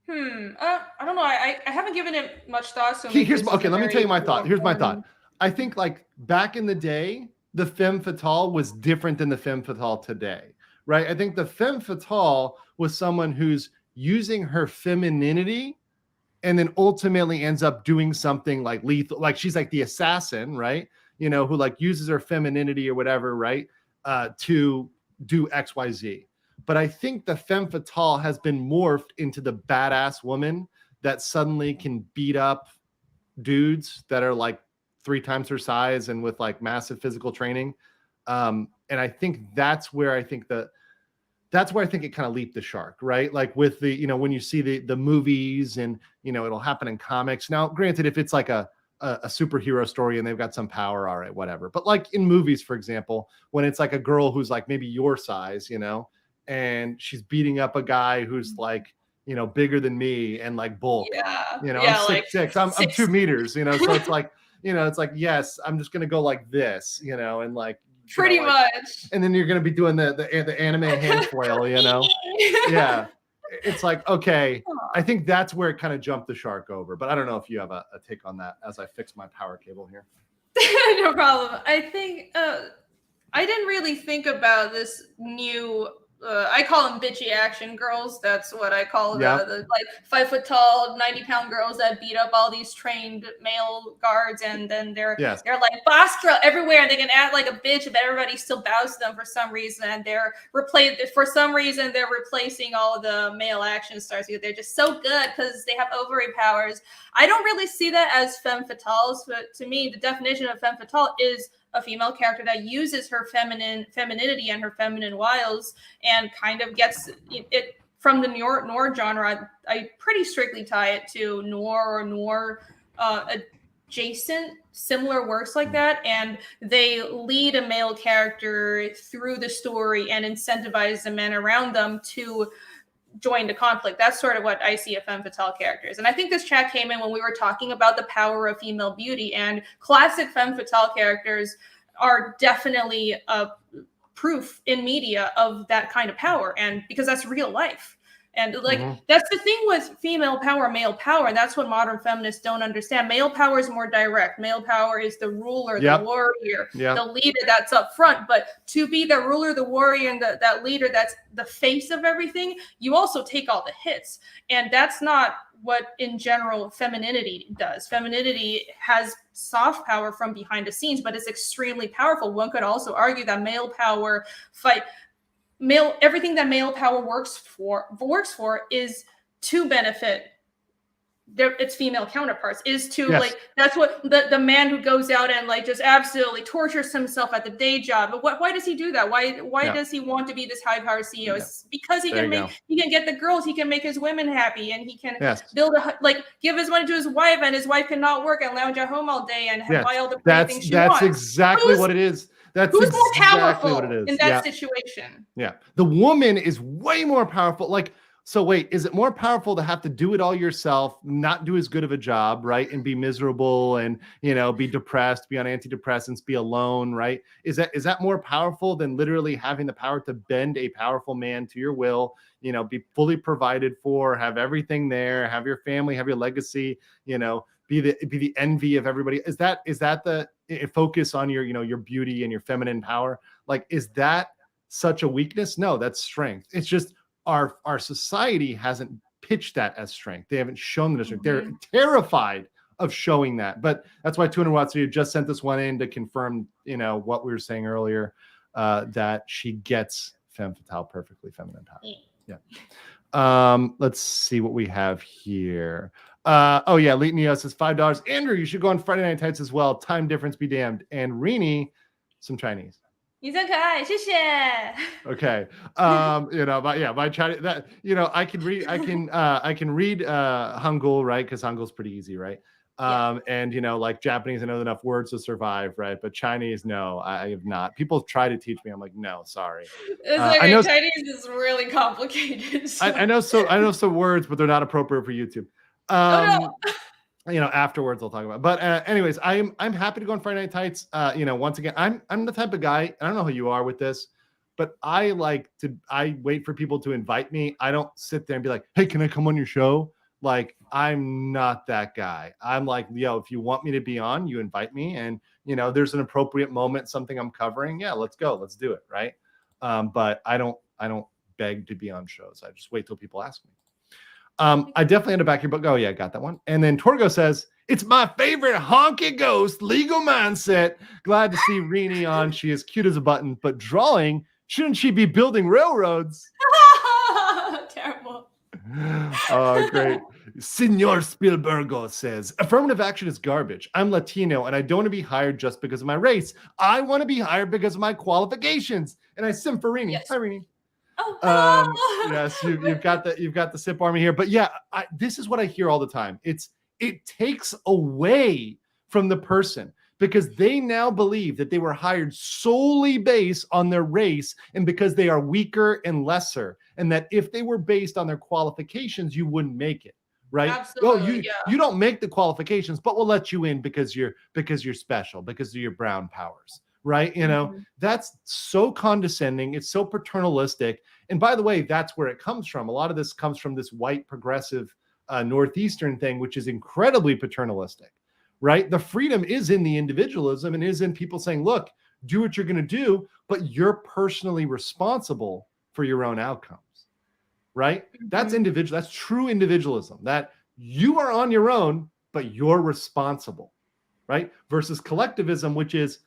I don't know. I haven't given it much thought. So let me tell you my thought. Here's my thought. I think like back in the day, the femme fatale was different than the femme fatale today, right? I think the femme fatale was someone who's using her femininity and then ultimately ends up doing something like lethal. Like she's like the assassin, right? You know, who like uses her femininity or whatever, right? To do X, Y, Z. But I think the femme fatale has been morphed into the badass woman that suddenly can beat up dudes that are like 3 times her size and with like massive physical training. And I think that's where I think it kind of leaped the shark, right? Like with the, you know, when you see the movies and, you know, it'll happen in comics. Now, granted, if it's like a superhero story and they've got some power, all right, whatever. But like in movies, for example, when it's like a girl who's like maybe your size, you know, and she's beating up a guy who's like, you know, bigger than me and like bulk. You know, I'm 6'6". I'm 2 meters, you know, so it's like, you know, it's like, yes, I'm just gonna go like this, you know, and like pretty much. And then you're gonna be doing the anime hand flail, you know. Yeah. It's like, okay, I think that's where it kind of jumped the shark over. But I don't know if you have a take on that as I fix my power cable here. No problem. I think I didn't really think about this new I call them bitchy action girls. That's what I call the like 5 foot tall, 90-pound girls that beat up all these trained male guards, and then they're like boss girl everywhere, and they can act like a bitch, but everybody still bows to them for some reason, and they're replacing all of the male action stars. They're just so good because they have ovary powers. I don't really see that as femme fatales, but to me, the definition of femme fatale is a female character that uses her femininity and her feminine wiles and kind of gets it from the noir genre. I pretty strictly tie it to noir adjacent similar works like that, and they lead a male character through the story and incentivize the men around them to join the conflict. That's sort of what I see a femme fatale characters. And I think this chat came in when we were talking about the power of female beauty, and classic femme fatale characters are definitely a proof in media of that kind of power, and because that's real life. And like that's the thing with female power, male power, and that's what modern feminists don't understand. Male power is more direct. Male power is the ruler, the warrior, the leader that's up front. But to be the ruler, the warrior, and that leader that's the face of everything, you also take all the hits. And that's not what, in general, femininity does. Femininity has soft power from behind the scenes, but it's extremely powerful. One could also argue that male power everything that male power works for is to benefit its female counterparts, is to like, that's what the man who goes out and like just absolutely tortures himself at the day job. But why does he do that? Why does he want to be this high powered CEO? It's because he can get the girls, he can make his women happy, and he can give his money to his wife, and his wife cannot work and lounge at home all day and buy all the pretty things she wants. That's exactly what it is. That's who's more powerful in that situation? Yeah. The woman is way more powerful. Like, so wait, is it more powerful to have to do it all yourself, not do as good of a job, right? And be miserable and, you know, be depressed, be on antidepressants, be alone, right? Is that more powerful than literally having the power to bend a powerful man to your will, you know, be fully provided for, have everything there, have your family, have your legacy, you know, be the envy of everybody? Is that the focus on your, you know, your beauty and your feminine power? Like, is that such a weakness? No, that's strength. It's just our society hasn't pitched that as strength. They haven't shown that as strength. They're terrified of showing that. But that's why 200 watts just sent this one in to confirm, what we were saying earlier, that she gets femme fatale perfectly, feminine power. Yeah. Let's see what we have here. Elite Neo says $5. Andrew, you should go on Friday Night Tights as well. Time difference be damned. And Renie, some Chinese. 你真可爱，谢谢。 Okay. My Chinese, that, I can read Hangul, right? Because Hangul's pretty easy, right? And like Japanese, I know enough words to survive, right? But Chinese, no, I have not. People try to teach me. I'm like, no, sorry. I know Chinese is really complicated. So. I know some words, but they're not appropriate for YouTube. Afterwards I'll talk about it. But anyways, I'm happy to go on Friday Night Tights. Once again, I'm the type of guy, I don't know who you are with this, but I wait for people to invite me. I don't sit there and be like, hey, can I come on your show? Like, I'm not that guy. I'm like, if you want me to be on, you invite me, and there's an appropriate moment, something I'm covering. Yeah, let's go. Let's do it. Right. But I don't beg to be on shows. I just wait till people ask me. I definitely had to back your book. Oh, yeah, got that one. And then Torgo says, it's my favorite honky ghost legal mindset. Glad to see Renie on. She is cute as a button, but drawing, shouldn't she be building railroads? Terrible. Oh, great. Senor Spielbergo says, affirmative action is garbage. I'm Latino and I don't want to be hired just because of my race. I want to be hired because of my qualifications. And I sim for Renie. Yes. Hi, Renie. Yes, you've got the sip army here, but yeah, this is what I hear all the time. It takes away from the person because they now believe that they were hired solely based on their race and because they are weaker and lesser, and that if they were based on their qualifications, you wouldn't make it. Right? Absolutely, you don't make the qualifications, but we'll let you in because you're special, because of your brown powers. Right? That's so condescending. It's so paternalistic. And by the way, that's where it comes from. A lot of this comes from this white progressive Northeastern thing, which is incredibly paternalistic, right? The freedom is in the individualism and is in people saying, look, do what you're going to do, but you're personally responsible for your own outcomes, right? That's individual. That's true individualism, that you are on your own, but you're responsible, right? Versus collectivism, which is,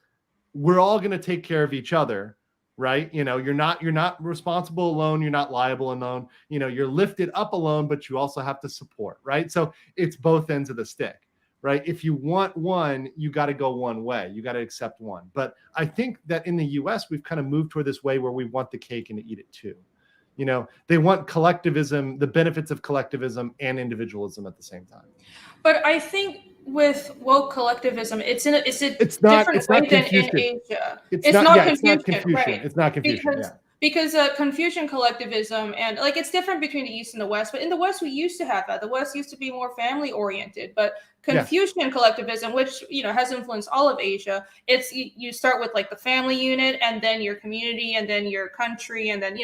we're all going to take care of each other, right? You're not responsible alone. You're not liable alone. You're lifted up alone, but you also have to support, right? So it's both ends of the stick, right? If you want one, you got to go one way. You got to accept one. But I think that in the US, we've kind of moved toward this way where we want the cake and to eat it too. They want collectivism, the benefits of collectivism and individualism at the same time. But I think with woke collectivism, it's different way than in Asia. It's not Confucian, right? It's not Confucian, because Confucian collectivism and it's different between the East and the West. But in the West, we used to have that. The West used to be more family oriented, but Confucian collectivism, which has influenced all of Asia, it's you start with the family unit, and then your community, and then your country, and then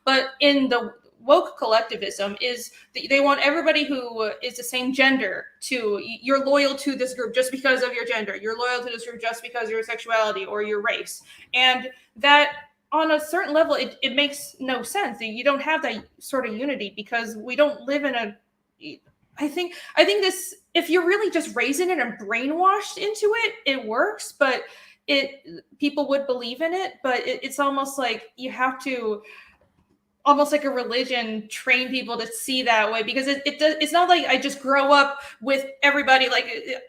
But in the woke collectivism is they want everybody who is the same gender to, you're loyal to this group just because of your gender. You're loyal to this group just because of your sexuality or your race. And that on a certain level, it makes no sense. You don't have that sort of unity because we don't live in I think this, if you're really just raising it and brainwashed into it, it works, but people would believe in it, but it's almost like you have to, almost like a religion, train people to see that way, because it's not like I just grow up with everybody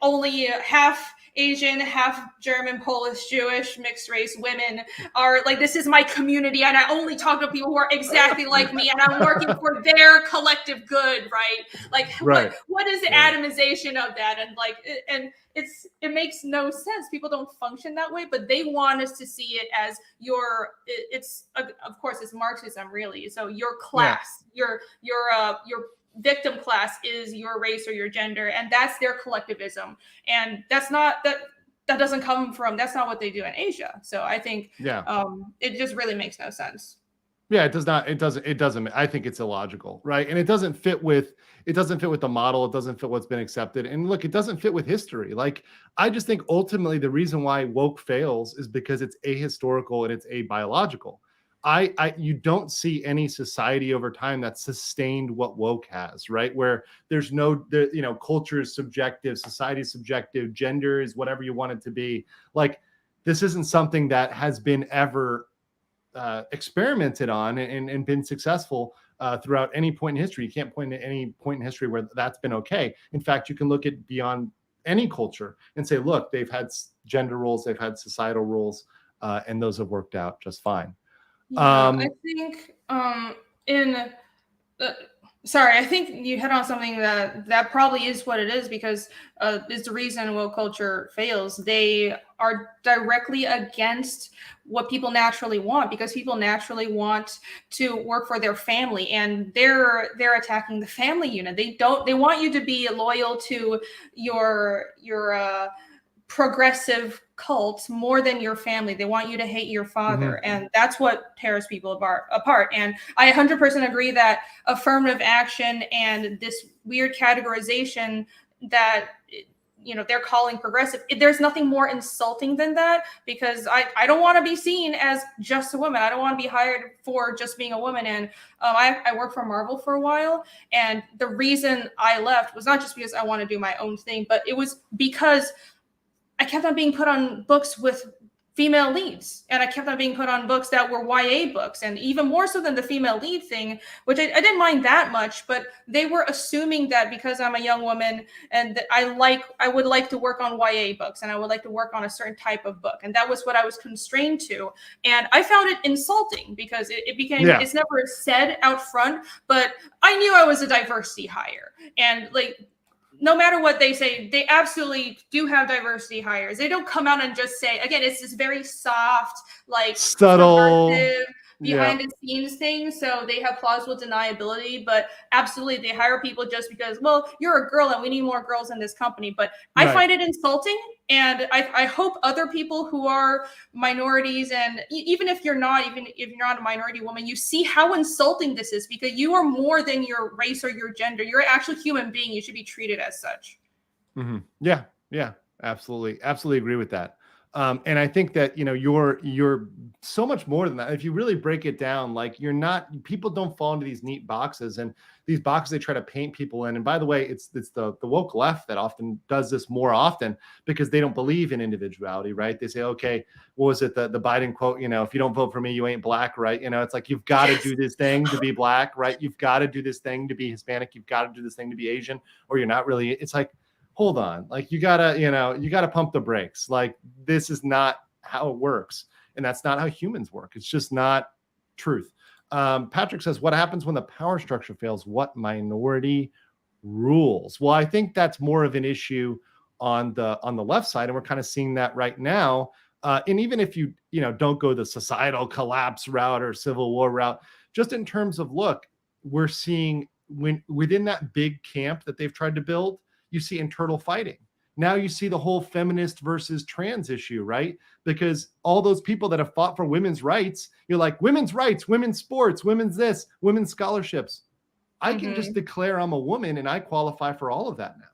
only half Asian, half German, Polish, Jewish, mixed race women are this is my community, and I only talk to people who are exactly like me, and I'm working for their collective good, right? Right. What is the atomization of that? And it makes no sense. People don't function that way, but they want us to see it as of course it's Marxism, really. So your class, your victim class is your race or your gender, and that's their collectivism, and that's not that doesn't come from, that's not what they do in Asia. So I think it just really makes no sense. It doesn't. I think it's illogical, right? And it doesn't fit with the model. It doesn't fit what's been accepted. And look, it doesn't fit with history. I just think ultimately the reason why woke fails is because it's ahistorical and it's abiological. you don't see any society over time that's sustained what woke has, right? Where there's no, culture is subjective, society is subjective, gender is whatever you want it to be. Like, this isn't something that has been ever experimented on and been successful throughout any point in history. You can't point to any point in history where that's been okay. In fact, you can look at beyond any culture and say, look, they've had gender roles, they've had societal roles, and those have worked out just fine. Yeah, I think sorry, I think you hit on something that probably is what it is, because is the reason woke culture fails. They are directly against what people naturally want, because people naturally want to work for their family, and they're attacking the family unit. They want you to be loyal to your progressive cult more than your family. They want you to hate your father. Mm-hmm. And that's what tears people apart. And I 100% agree that affirmative action and this weird categorization that, they're calling progressive, there's nothing more insulting than that, because I don't want to be seen as just a woman. I don't want to be hired for just being a woman. And I worked for Marvel for a while. And the reason I left was not just because I want to do my own thing, but it was because I kept on being put on books with female leads, and I kept on being put on books that were YA books, and even more so than the female lead thing, which I didn't mind that much, but they were assuming that because I'm a young woman and that I would like to work on YA books, and I would like to work on a certain type of book, and that was what I was constrained to. And I found it insulting, because it became, it's never said out front, but I knew I was a diversity hire, and like, no matter what they say, they absolutely do have diversity hires. They don't come out and just say, again, it's this very soft, like subtle, behind the scenes thing. So they have plausible deniability, but absolutely they hire people just because, well, you're a girl and we need more girls in this company. But I find it insulting. And I hope other people who are minorities, and even if you're not a minority woman, you see how insulting this is, because you are more than your race or your gender. You're an actual human being. You should be treated as such. Mm-hmm. Yeah, absolutely agree with that. And I think that, you're so much more than that. If you really break it down, like, people don't fall into these neat boxes, and these boxes they try to paint people in. And by the way, it's the woke left that often does this more often, because they don't believe in individuality, right? They say, okay, what was it? The Biden quote, if you don't vote for me, you ain't black, right? It's like, you've got to do this thing to be black, right? You've got to do this thing to be Hispanic. You've got to do this thing to be Asian, or you're not really. It's like, hold on, like, you gotta pump the brakes. Like, this is not how it works, and that's not how humans work. It's just not truth. Patrick says, what happens when the power structure fails? What minority rules? Well, I think that's more of an issue on the left side, and we're kind of seeing that right now. And even if you don't go the societal collapse route or civil war route, just in terms of, look, we're seeing within that big camp that they've tried to build, you see internal fighting. Now you see the whole feminist versus trans issue, right? Because all those people that have fought for women's rights, you're like, women's rights, women's sports, women's this, women's scholarships. I can just declare I'm a woman and I qualify for all of that now.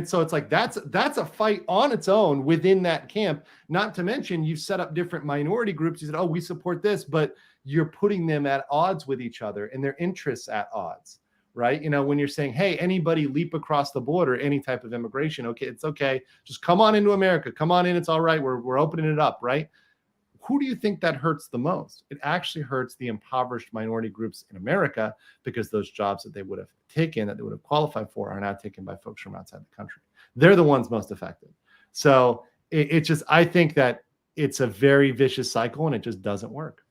So it's like, that's a fight on its own within that camp. Not to mention, you've set up different minority groups. You said, oh, we support this, but you're putting them at odds with each other and their interests at odds. Right? When you're saying, hey, anybody leap across the border, any type of immigration, okay, it's okay. Just come on into America. Come on in. It's all right. We're opening it up, right? Who do you think that hurts the most? It actually hurts the impoverished minority groups in America, because those jobs that they would have taken, that they would have qualified for, are now taken by folks from outside the country. They're the ones most affected. So it just, I think that it's a very vicious cycle, and it just doesn't work.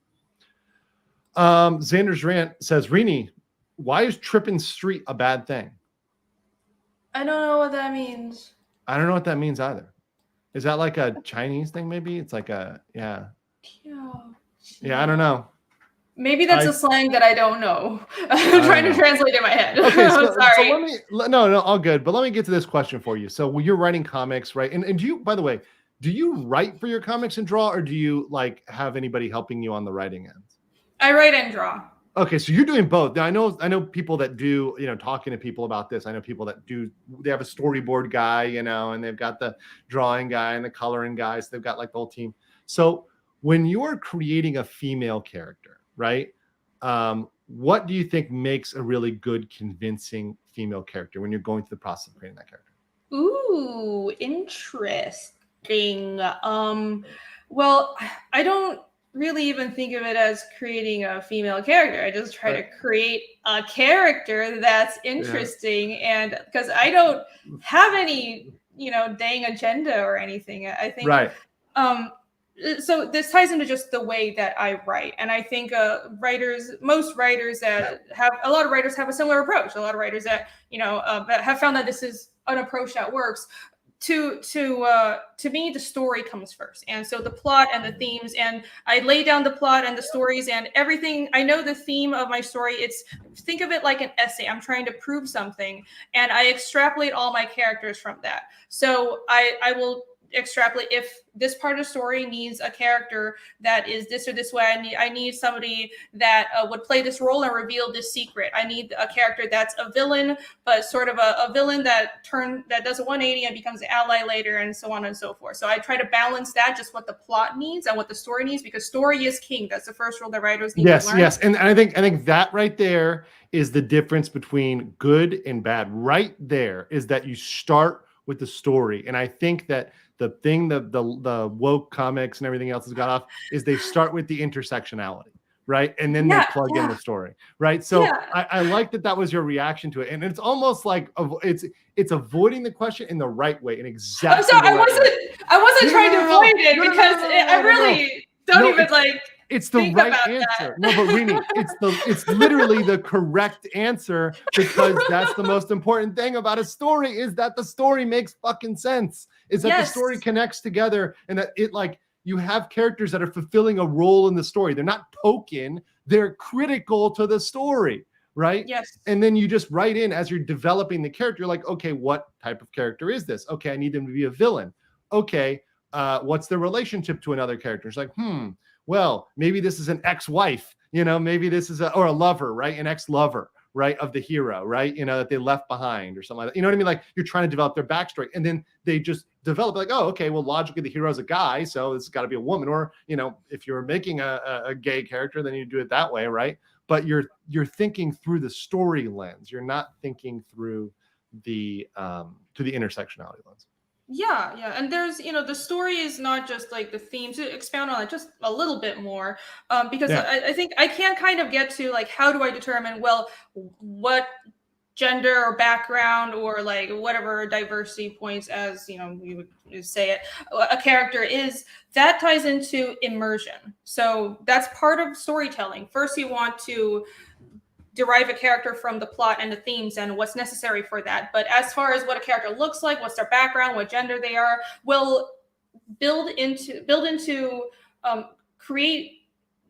Xander's Rant says, Renie, why is tripping street a bad thing? I don't know what that means. I don't know what that means either. Is that like a Chinese thing? Maybe it's like yeah, I don't know. Maybe that's a slang that I don't know. I'm trying to translate in my head. Okay, I'm sorry. So no, all good. But let me get to this question for you. So you're writing comics, right? And do you, by the way, do you write for your comics and draw, or do you like have anybody helping you on the writing end? I write and draw. Okay, so you're doing both. Now, I know people that do, talking to people about this. I know people that they have a storyboard guy, and they've got the drawing guy and the coloring guys. So they've got like the whole team. So when you're creating a female character, right? What do you think makes a really good, convincing female character when you're going through the process of creating that character? Ooh, interesting. Well, I don't really even think of it as creating a female character. I just try to create a character that's interesting, and because I don't have any, dang agenda or anything. I think so this ties into just the way that I write, and I think most writers that have a lot of writers have a similar approach. A lot of writers that have found that this is an approach that works. To me, the story comes first, and so the plot and the themes, and I lay down the plot and the stories and everything. I know the theme of my story. Think of it like an essay. I'm trying to prove something, and I extrapolate all my characters from that. So I will extrapolate if this part of the story needs a character that is this or this way. I need somebody that would play this role and reveal this secret. I need a character that's a villain, but sort of a villain that does a 180 and becomes an ally later, and so on and so forth. So I try to balance that, just what the plot needs and what the story needs, because story is king. That's the first rule that writers need to learn. Yes, and I think that right there is the difference between good and bad. Right there is that you start with the story, and I think that the thing that the woke comics and everything else has got off is they start with the intersectionality, right? And then they plug in the story, right? So I like that was your reaction to it, and it's almost like it's avoiding the question in the right way, in exactly. I wasn't trying to avoid it because I really don't even like. It's the right answer. No, but Renie, it's literally the correct answer, because that's the most important thing about a story, is that the story makes fucking sense. Is that the story connects together, and that you have characters that are fulfilling a role in the story. They're not token, they're critical to the story, right? Yes. And then you just write in, as you're developing the character, you're like, okay, what type of character is this? Okay, I need them to be a villain. Okay, what's their relationship to another character? It's like, well, maybe this is an ex-wife, maybe this is or a lover, right? An ex-lover, right? Of the hero, right? That they left behind or something like that. You know what I mean? Like, you're trying to develop their backstory, and then they just develop like, oh, okay, well, logically the hero's a guy, so it's got to be a woman. Or, if you're making a gay character, then you do it that way, right? But you're thinking through the story lens. You're not thinking through the intersectionality lens. Yeah. And there's, the story is not just like the theme. To expound on it just a little bit more, because I think I can kind of get to like, how do I determine, well, what gender or background or like whatever diversity points, as we would say it, a character is. That ties into immersion. So that's part of storytelling. First, you want to derive a character from the plot and the themes and what's necessary for that. But as far as what a character looks like, what's their background, what gender they are, will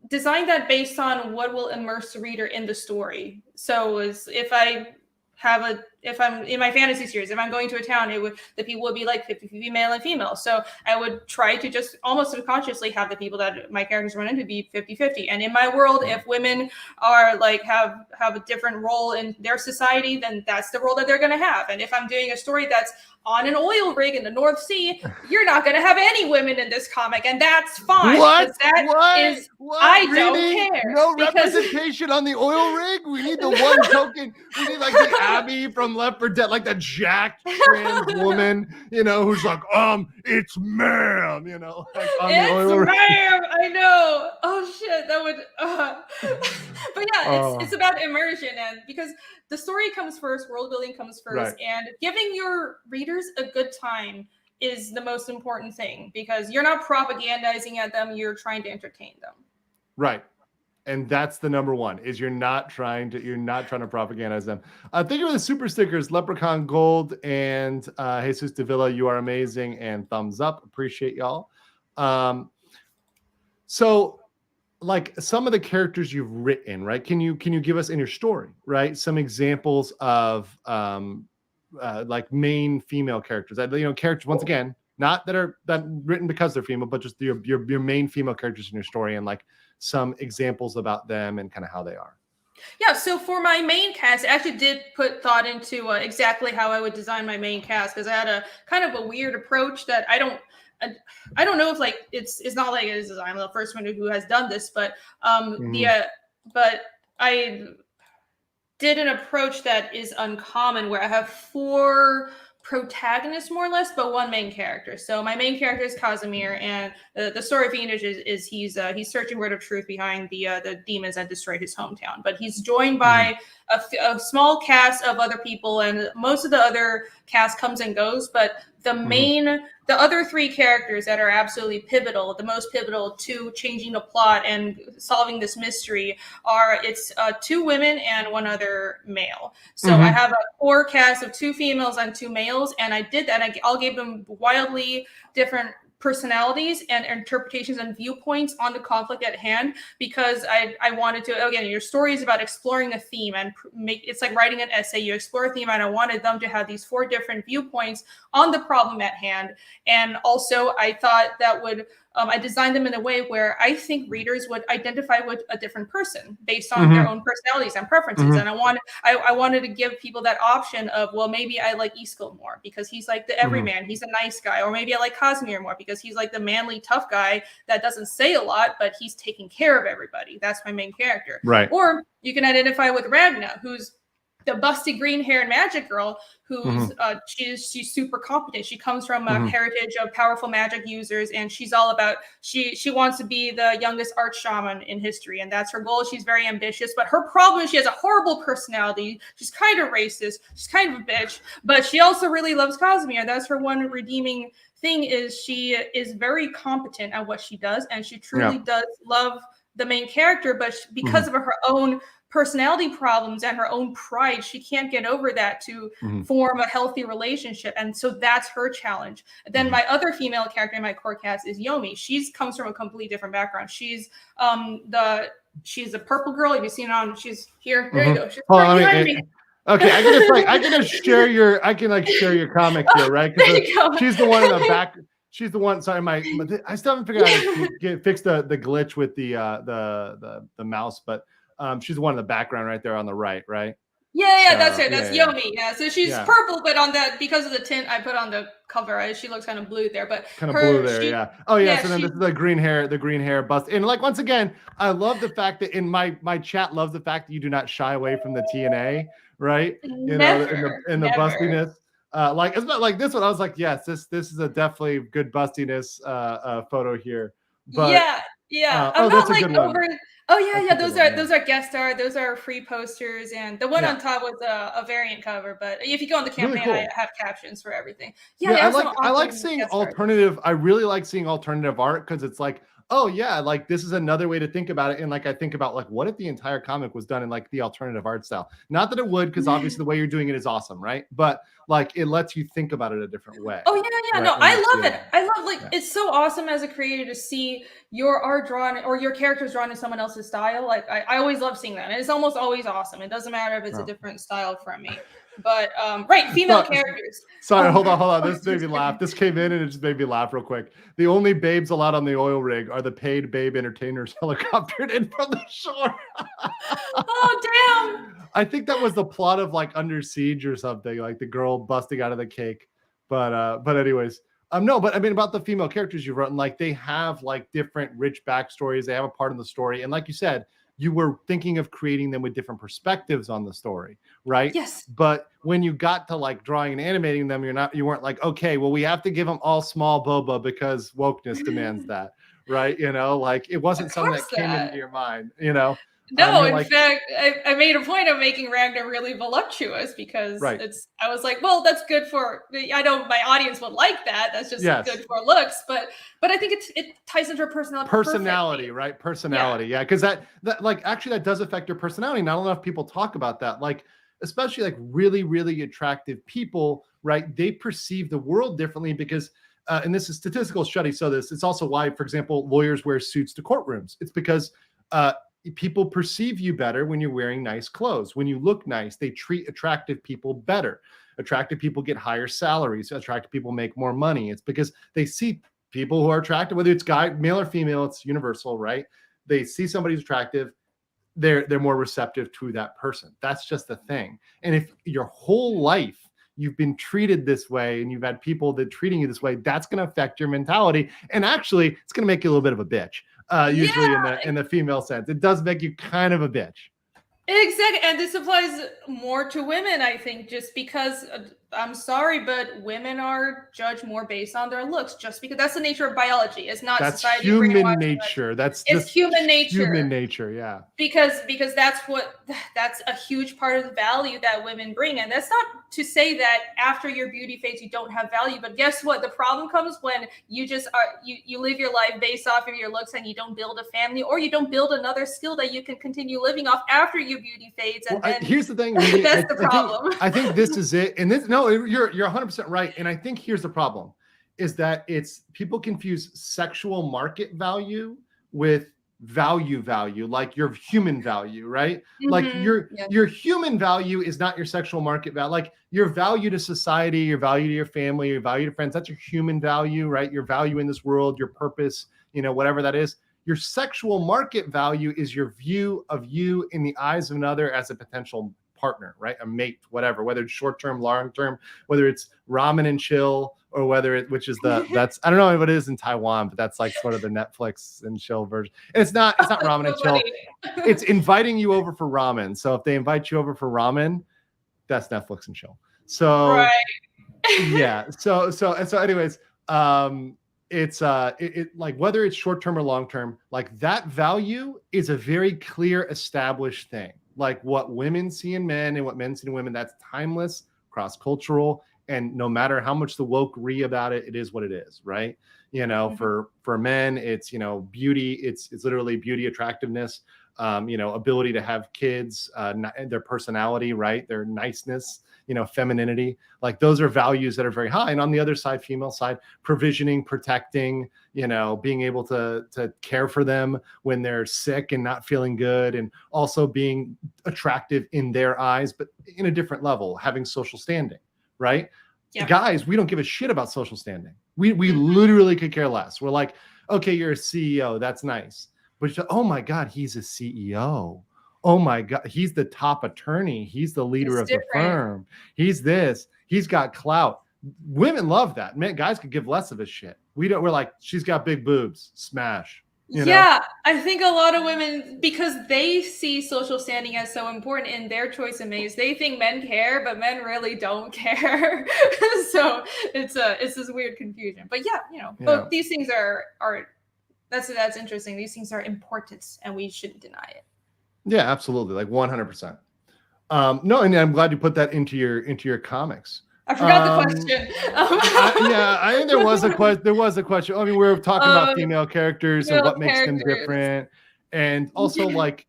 design that based on what will immerse the reader in the story. So if I'm in my fantasy series, if I'm going to a town, the people would be like 50-50 male and female. So I would try to just almost subconsciously have the people that my characters run into be 50-50. And in my world, if women are like have a different role in their society, then that's the role that they're going to have. And if I'm doing a story that's on an oil rig in the North Sea, you're not going to have any women in this comic, and that's fine. What? I don't care. No representation on the oil rig. We need the one token. We need like the Abby from Left 4 Dead, like that jacked trans woman, who's like, it's ma'am, like on the oil rig. Ma'am. I know. Oh shit, that would. But yeah, it's about immersion, and because the story comes first, world building comes first, and giving your readers a good time is the most important thing, because you're not propagandizing at them, you're trying to entertain them. Right. And that's the number one, is you're not trying to propagandize them. Thank you for the super stickers, Leprechaun Gold and Jesus Davila, you are amazing, and thumbs up. Appreciate y'all. So like some of the characters you've written, right? Can you give us in your story, right, some examples of like main female characters? Characters, once again, not that written because they're female, but just your main female characters in your story, and like some examples about them and kind of how they are. Yeah, so for my main cast, I actually did put thought into exactly how I would design my main cast, because I had a kind of a weird approach that I don't I don't know if like it's not like I'm the first one who has done this, but but I did an approach that is uncommon where I have 4 protagonists more or less, but 1 main character. So my main character is Casimir, and the story of Phoenix is he's searching word of truth behind the demons that destroyed his hometown. But he's joined by a small cast of other people, and most of the other cast comes and goes. But the other 3 characters that are absolutely pivotal, the most pivotal to changing the plot and solving this mystery are 2 women and 1 other male. So I have a core cast of 2 females and 2 males, and I did that. And I'll give them wildly different personalities and interpretations and viewpoints on the conflict at hand, because I wanted to, again, your story is about exploring a theme and it's like writing an essay. You explore a theme, and I wanted them to have these 4 different viewpoints on the problem at hand. And also I thought that would I designed them in a way where I think readers would identify with a different person based on their own personalities and preferences. And I wanted to give people that option of, well, maybe I like Iskil more because he's like the everyman, he's a nice guy, or maybe I like Casimir more because he's like the manly tough guy that doesn't say a lot, but he's taking care of everybody. That's my main character. Right. Or you can identify with Ragna, who's the busty green-haired magic girl who's she's super competent. She comes from a heritage of powerful magic users, and she's all about she wants to be the youngest arch shaman in history, and that's her goal. She's very ambitious, but her problem is she has a horrible personality. She's kind of racist. She's kind of a bitch, but she also really loves Casimir. That's her one redeeming thing, is she is very competent at what she does, and she truly does love the main character, but because of her own personality problems and her own pride, she can't get over that to form a healthy relationship. And so that's her challenge. Then my other female character in my core cast is Yomi. She comes from a completely different background. She's she's a purple girl. Have you seen her on? She's here. There you go. She's right behind me. Okay, I can just share your share your comic here, right? Because she's the one in the back. She's the one. Sorry, I still haven't figured out how to fix the glitch with the mouse, but she's the one in the background right there on the right. Yeah, so, that's her. That's Yomi. Yeah, so she's purple, but on that, because of the tint I put on the cover, she looks kind of blue there. But kind of blue there, yeah. Oh yeah. So then this is the green hair bust. And like once again, I love the fact that in my chat loves the fact that you do not shy away from the TNA, right? You know, in the bustiness. Like it's not like this one. I was like, yes, this is a definitely good bustiness photo here. But I'm not like over. Oh yeah, those are guest star. Those are free posters, and the one on top was a variant cover. But if you go on the campaign, really cool. I have captions for everything. Yeah, I like seeing alternative. I really like seeing alternative art because it's like, oh yeah, like this is another way to think about it. And like I think about like, what if the entire comic was done in like the alternative art style? Not that it would, because obviously the way you're doing it is awesome, right? But like it lets you think about it a different way. Oh yeah, right? No, I love it. I love it's so awesome as a creator to see your art drawn or your characters drawn in someone else's style. Like I always love seeing that. And it's almost always awesome. It doesn't matter if it's a different style from me. But female characters. Sorry, hold on. This made me laugh. This came in and it just made me laugh real quick. The only babes allowed on the oil rig are the paid babe entertainers helicoptered in from the shore. Oh damn! I think that was the plot of like Under Siege or something, like the girl busting out of the cake. But anyways, no, but I mean about the female characters you've written, like they have like different rich backstories. They have a part of the story, and like you said, you were thinking of creating them with different perspectives on the story, right? Yes. But when you got to like drawing and animating them, you weren't like, okay, well, we have to give them all small boba because wokeness demands that, right? You know, like it wasn't something that came into your mind, you know? No, in fact, I made a point of making Ragnar really voluptuous because I was like, well, that's good for, I know my audience would like that. That's just good for looks, but I think it ties into her personality. Personality, right? Personality. Yeah. Cause that like, actually that does affect your personality. Not enough people talk about that. Like, especially like really, really attractive people, right? They perceive the world differently because, and this is statistical studies. So it's also why, for example, lawyers wear suits to courtrooms. It's because, people perceive you better when you're wearing nice clothes. When you look nice, they treat attractive people better. Attractive people get higher salaries. Attractive people make more money. It's because they see people who are attractive, whether it's male or female, it's universal, right? They see somebody who's attractive, they're more receptive to that person. That's just the thing. And if your whole life you've been treated this way and you've had people that treating you this way, that's going to affect your mentality. And actually, it's going to make you a little bit of a bitch. Usually in the female sense, it does make you kind of a bitch. Exactly. And this applies more to women, I think, just because I'm sorry, but women are judged more based on their looks, just because that's the nature of biology. It's not that's society human nature. It's human nature. Human nature, yeah. Because that's a huge part of the value that women bring. And that's not to say that after your beauty phase you don't have value, but guess what? The problem comes when you just you live your life based off of your looks and you don't build a family, or you don't build another skill that you can continue living off after your beauty fades. And then here's the thing. That's the problem. I think this is it. And this, no, you're 100% right. And I think here's the problem, is that people confuse sexual market value with value, like your human value, right? Mm-hmm. Like your human value is not your sexual market value. Like your value to society, your value to your family, your value to friends, that's your human value, right? Your value in this world, your purpose, whatever that is. Your sexual market value is your view of you in the eyes of another as a potential partner, right? A mate, whatever, whether it's short-term, long-term, whether it's ramen and chill, or whether that's, I don't know what it is in Taiwan, but that's like sort of the Netflix and chill version. And it's not ramen and chill. It's inviting you over for ramen. So if they invite you over for ramen, that's Netflix and chill. So right. Yeah. So anyways, it's like whether it's short-term or long-term, like that value is a very clear established thing. Like what women see in men and what men see in women, that's timeless, cross-cultural, and no matter how much the woke about it, it is what it is, right? Mm-hmm. For men, it's beauty, it's literally beauty, attractiveness, ability to have kids, their personality, right? Their niceness, femininity, like those are values that are very high. And on the other side, female side, provisioning, protecting, being able to care for them when they're sick and not feeling good, and also being attractive in their eyes, but in a different level, having social standing, right? Yeah. Guys, we don't give a shit about social standing. We literally could care less. We're like, okay, you're a CEO, that's nice. But oh my God, he's a CEO. Oh my God, he's the top attorney. He's the leader of the firm. He's this. He's got clout. Women love that. Men, guys could give less of a shit. We're like, she's got big boobs. Smash. Yeah, I think a lot of women, because they see social standing as so important in their choice of mates, they think men care, but men really don't care. So it's this weird confusion. But but these things are that's interesting. These things are important, and we shouldn't deny it. Yeah, absolutely, like 100%. No, and I'm glad you put that into your comics. I forgot the question. I think there was a question. I mean, we were talking about female characters and what makes them different, and also like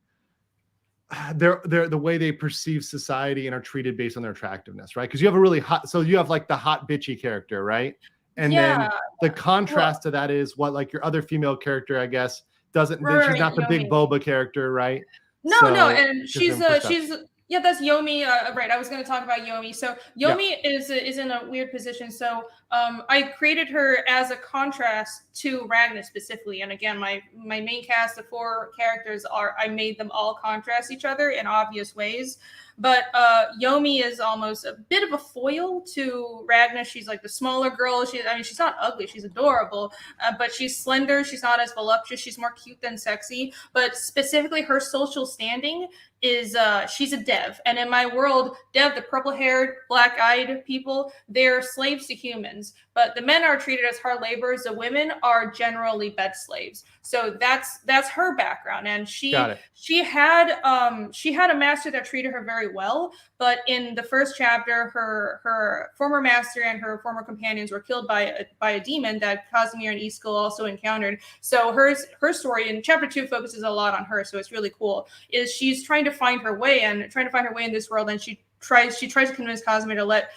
they're the way they perceive society and are treated based on their attractiveness, right? Because you have a really hot, so you have like the hot bitchy character, right? And then the contrast to that is what, like your other female character, I guess, doesn't. She's not the big boba character, right? No, and she's that's Yomi. Right, I was going to talk about Yomi. So Yomi is in a weird position. So I created her as a contrast to Ragnar specifically. And again, my main cast of 4 characters I made them all contrast each other in obvious ways. But Yomi is almost a bit of a foil to Ragnar. She's like the smaller girl. She's not ugly. She's adorable, but she's slender. She's not as voluptuous. She's more cute than sexy. But specifically, her social standing is she's a dev. And in my world, dev, the purple-haired, black-eyed people, they're slaves to humans. But the men are treated as hard laborers. The women are generally bed slaves. So that's her background. And she had a master that treated her very well. But in the first chapter, her former master and her former companions were killed by a demon that Casimir and Iskil also encountered. So her story in chapter 2 focuses a lot on her. So it's really cool. Is she's trying to find her way in this world, and she tries to convince Casimir to let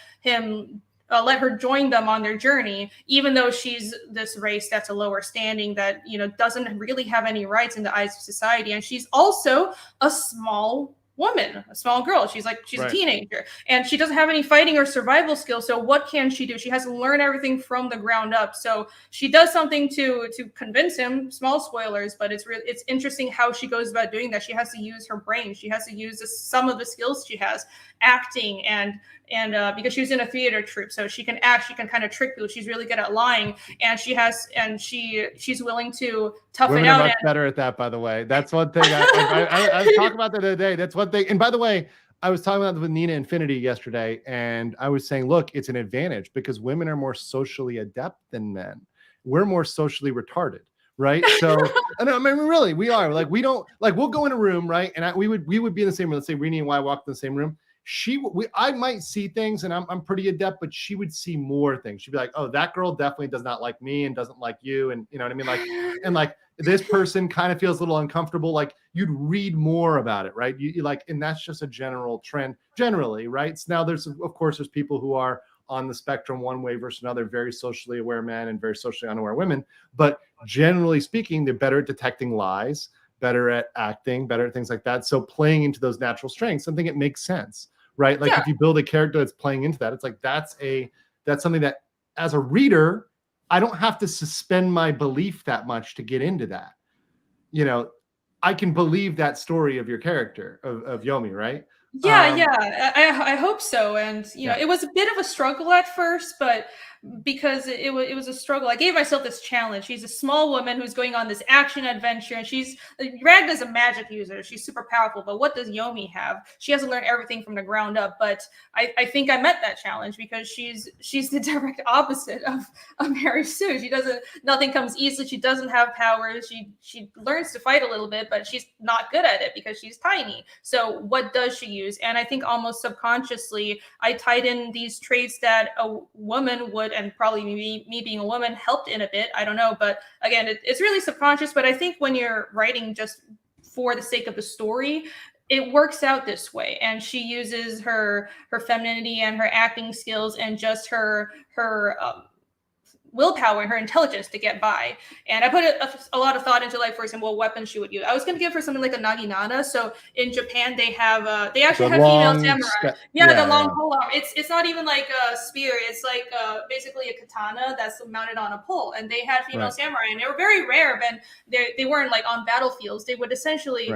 her join them on their journey, even though she's this race that's a lower standing that doesn't really have any rights in the eyes of society, and she's also a small woman, a small girl. She's right. A teenager, and she doesn't have any fighting or survival skills. So what can she do? She has to learn everything from the ground up. So she does something to convince him. Small spoilers, but it's interesting how she goes about doing that. She has to use her brain. She has to use some of the skills she has, acting and and because she was in a theater troupe, so she can act, she can kind of trick people. She's really good at lying, and she's willing to tough Women it out. Women are much better at that, by the way. That's one thing I was talking about that the other day. That's one thing. And by the way, I was talking about with Nina Infinity yesterday, and I was saying, look, it's an advantage because women are more socially adept than men. We're more socially retarded, right? So, I mean, really, we are. Like, we don't, like, we'll go in a room, right? And we would be in the same room. Let's say Renie and I walked in the same room. I might see things, and I'm pretty adept, but she would see more things. She'd be like, oh, that girl definitely does not like me and doesn't like you. And you know what I mean? Like, and like, this person kind of feels a little uncomfortable. Like, you'd read more about it, right? You like, and that's just a general trend generally, right? So now there's people who are on the spectrum one way versus another, very socially aware men and very socially unaware women. But generally speaking, they're better at detecting lies, better at acting, better at things like that. So playing into those natural strengths, I think it makes sense, right? Like, if you build a character that's playing into that, it's like, that's something that as a reader, I don't have to suspend my belief that much to get into that. You know, I can believe that story of your character of Yomi, right? I hope so. And you know, it was a bit of a struggle at first, but because it was a struggle, I gave myself this challenge. She's a small woman who's going on this action adventure, and she's Ragna's a magic user. She's super powerful, but what does Yomi have? She has to learn everything from the ground up. But I think I met that challenge because she's the direct opposite of Mary Sue. Nothing comes easily. She doesn't have powers. She learns to fight a little bit, but she's not good at it because she's tiny. So what does she use? And I think almost subconsciously, I tied in these traits that a woman would, and probably me being a woman helped in a bit. I don't know. But again, it's really subconscious. But I think when you're writing just for the sake of the story, it works out this way. And she uses her femininity and her acting skills and just her willpower and her intelligence to get by. And I put a lot of thought into, like, for example, what weapons she would use. I was going to give her something like a naginata. So in Japan, they actually have female samurai. The long pole arm. It's not even like a spear. It's like basically a katana that's mounted on a pole. And they had female samurai, and they were very rare. But they weren't like on battlefields. They would essentially.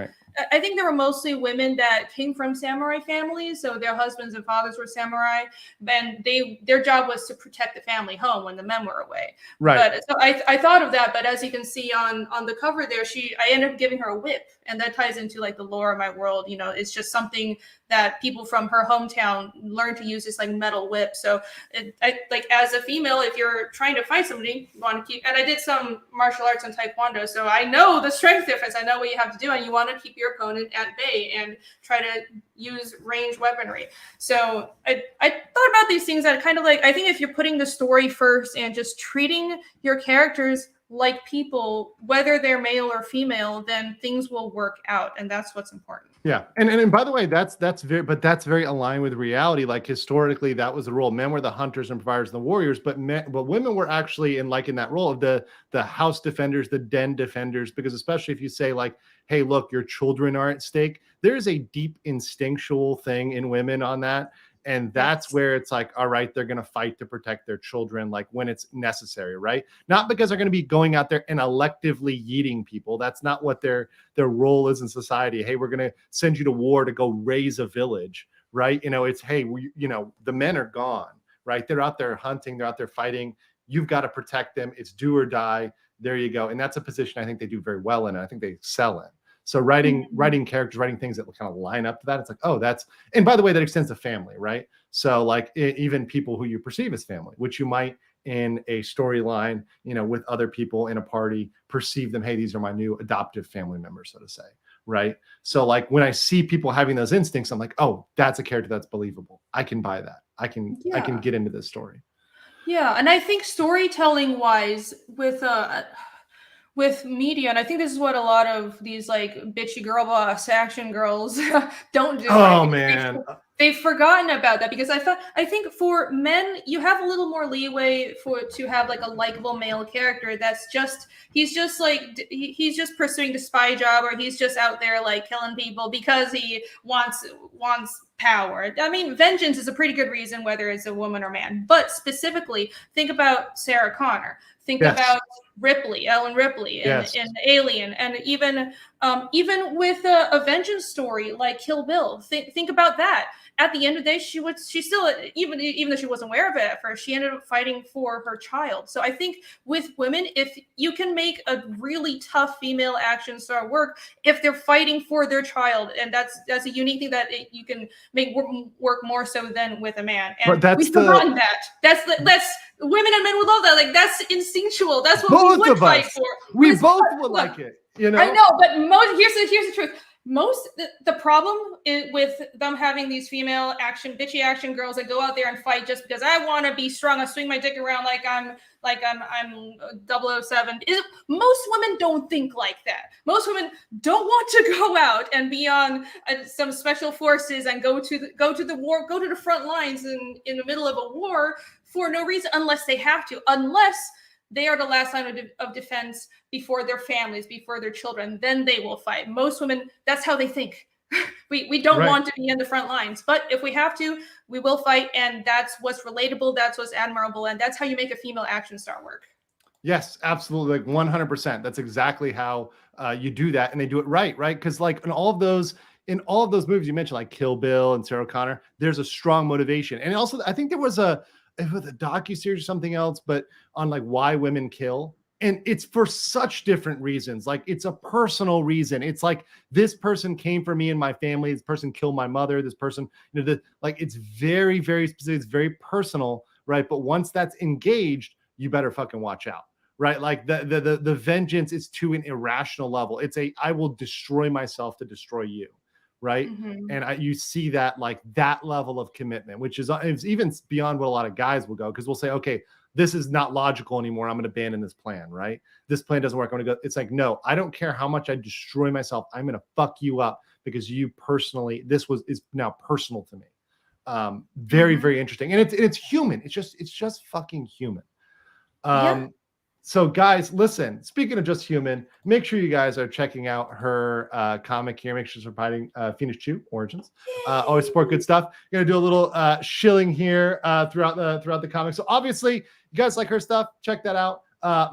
I think there were mostly women that came from samurai families, so their husbands and fathers were samurai, and their job was to protect the family home when the men were away. But so I thought of that, but as you can see on the cover there, I ended up giving her a whip, and that ties into like the lore of my world. You know, it's just something that people from her hometown learn to use, this like metal whip. So like as a female, if you're trying to fight somebody, you want to keep, and I did some martial arts and taekwondo, so I know the strength difference. I know what you have to do, and you want to keep your opponent at bay and try to use ranged weaponry. So I thought about these things that kind of like, I think if you're putting the story first and just treating your characters like people, whether they're male or female, then things will work out, and that's what's important. Yeah, and by the way, that's very aligned with reality. Like, historically, that was the role. Men were the hunters and providers and the warriors, but women were actually in that role of the house defenders, the den defenders. Because especially if you say like, hey, look, your children are at stake, there is a deep instinctual thing in women on that. And that's where it's like, all right, they're going to fight to protect their children, like when it's necessary, right? Not because they're going to be going out there and electively yeeting people. That's not what their role is in society. Hey, we're going to send you to war to go raise a village, right? You know, it's, hey, the men are gone, right? They're out there hunting, they're out there fighting. You've got to protect them. It's do or die. There you go. And that's a position I think they do very well in. And I think they excel in. So writing characters, writing things that will kind of line up to that. It's like, oh, and by the way, that extends to family, right? So like even people who you perceive as family, which you might in a storyline, with other people in a party, perceive them, hey, these are my new adoptive family members, so to say, right? So like when I see people having those instincts, I'm like, oh, that's a character that's believable. I can buy that. I can get into this story. Yeah, and I think storytelling wise with media, and I think this is what a lot of these like bitchy girl boss action girls don't do. Oh man, they've forgotten about that, because I think for men you have a little more leeway to have like a likable male character that's just he's just pursuing the spy job, or he's just out there like killing people because he wants power. I mean, vengeance is a pretty good reason whether it's a woman or man. But specifically, think about Sarah Connor. Think about Ellen Ripley in Alien, and even with a vengeance story like Kill Bill. Think about that. at the end of the day, she still, even though she wasn't aware of it at first, she ended up fighting for her child. So I think with women, if you can make a really tough female action star work, if they're fighting for their child, and that's a unique thing that you can make work more so than with a man. And we've forgotten that. That's women and men would love that. Like, that's instinctual. That's what we would fight for. We both would like it. You know, I know, but here's the truth. The problem is with them having these female bitchy action girls that go out there and fight just because I want to be strong. I swing my dick around like I'm 007. Most women don't think like that. Most women don't want to go out and be on some special forces and go to the war, go to the front lines in the middle of a war for no reason, unless they have to, unless they are the last line of defense before their families, before their children. Then they will fight. Most women, that's how they think. We don't want to be in the front lines, but if we have to, we will fight, and that's what's relatable, that's what's admirable, and that's how you make a female action star work. Yes, absolutely, like 100%. That's exactly how you do that, and they do it right? Because like in all of those movies you mentioned, like Kill Bill and Sarah Connor, there's a strong motivation, and also I think there was a docuseries or something else, but on like why women kill. And it's for such different reasons. Like, it's a personal reason. It's like, this person came for me and my family. This person killed my mother. This person, it's very, very specific. It's very personal, right? But once that's engaged, you better fucking watch out, right? Like the vengeance is to an irrational level. It's I will destroy myself to destroy you, right? Mm-hmm. And you see that, like, that level of commitment, which is even beyond what a lot of guys will go, because we'll say, okay, this is not logical anymore. I'm going to abandon this plan, right? This plan doesn't work. I'm going to go. It's like, no, I don't care how much I destroy myself. I'm going to fuck you up because you personally, is now personal to me. Very, very interesting. And it's human. It's just fucking human. So guys, listen, speaking of just human, make sure you guys are checking out her comic here. Make sure you're providing Phoenix Chew Origins. Always support good stuff. Gonna do a little shilling here throughout the comic. So obviously, you guys like her stuff, check that out.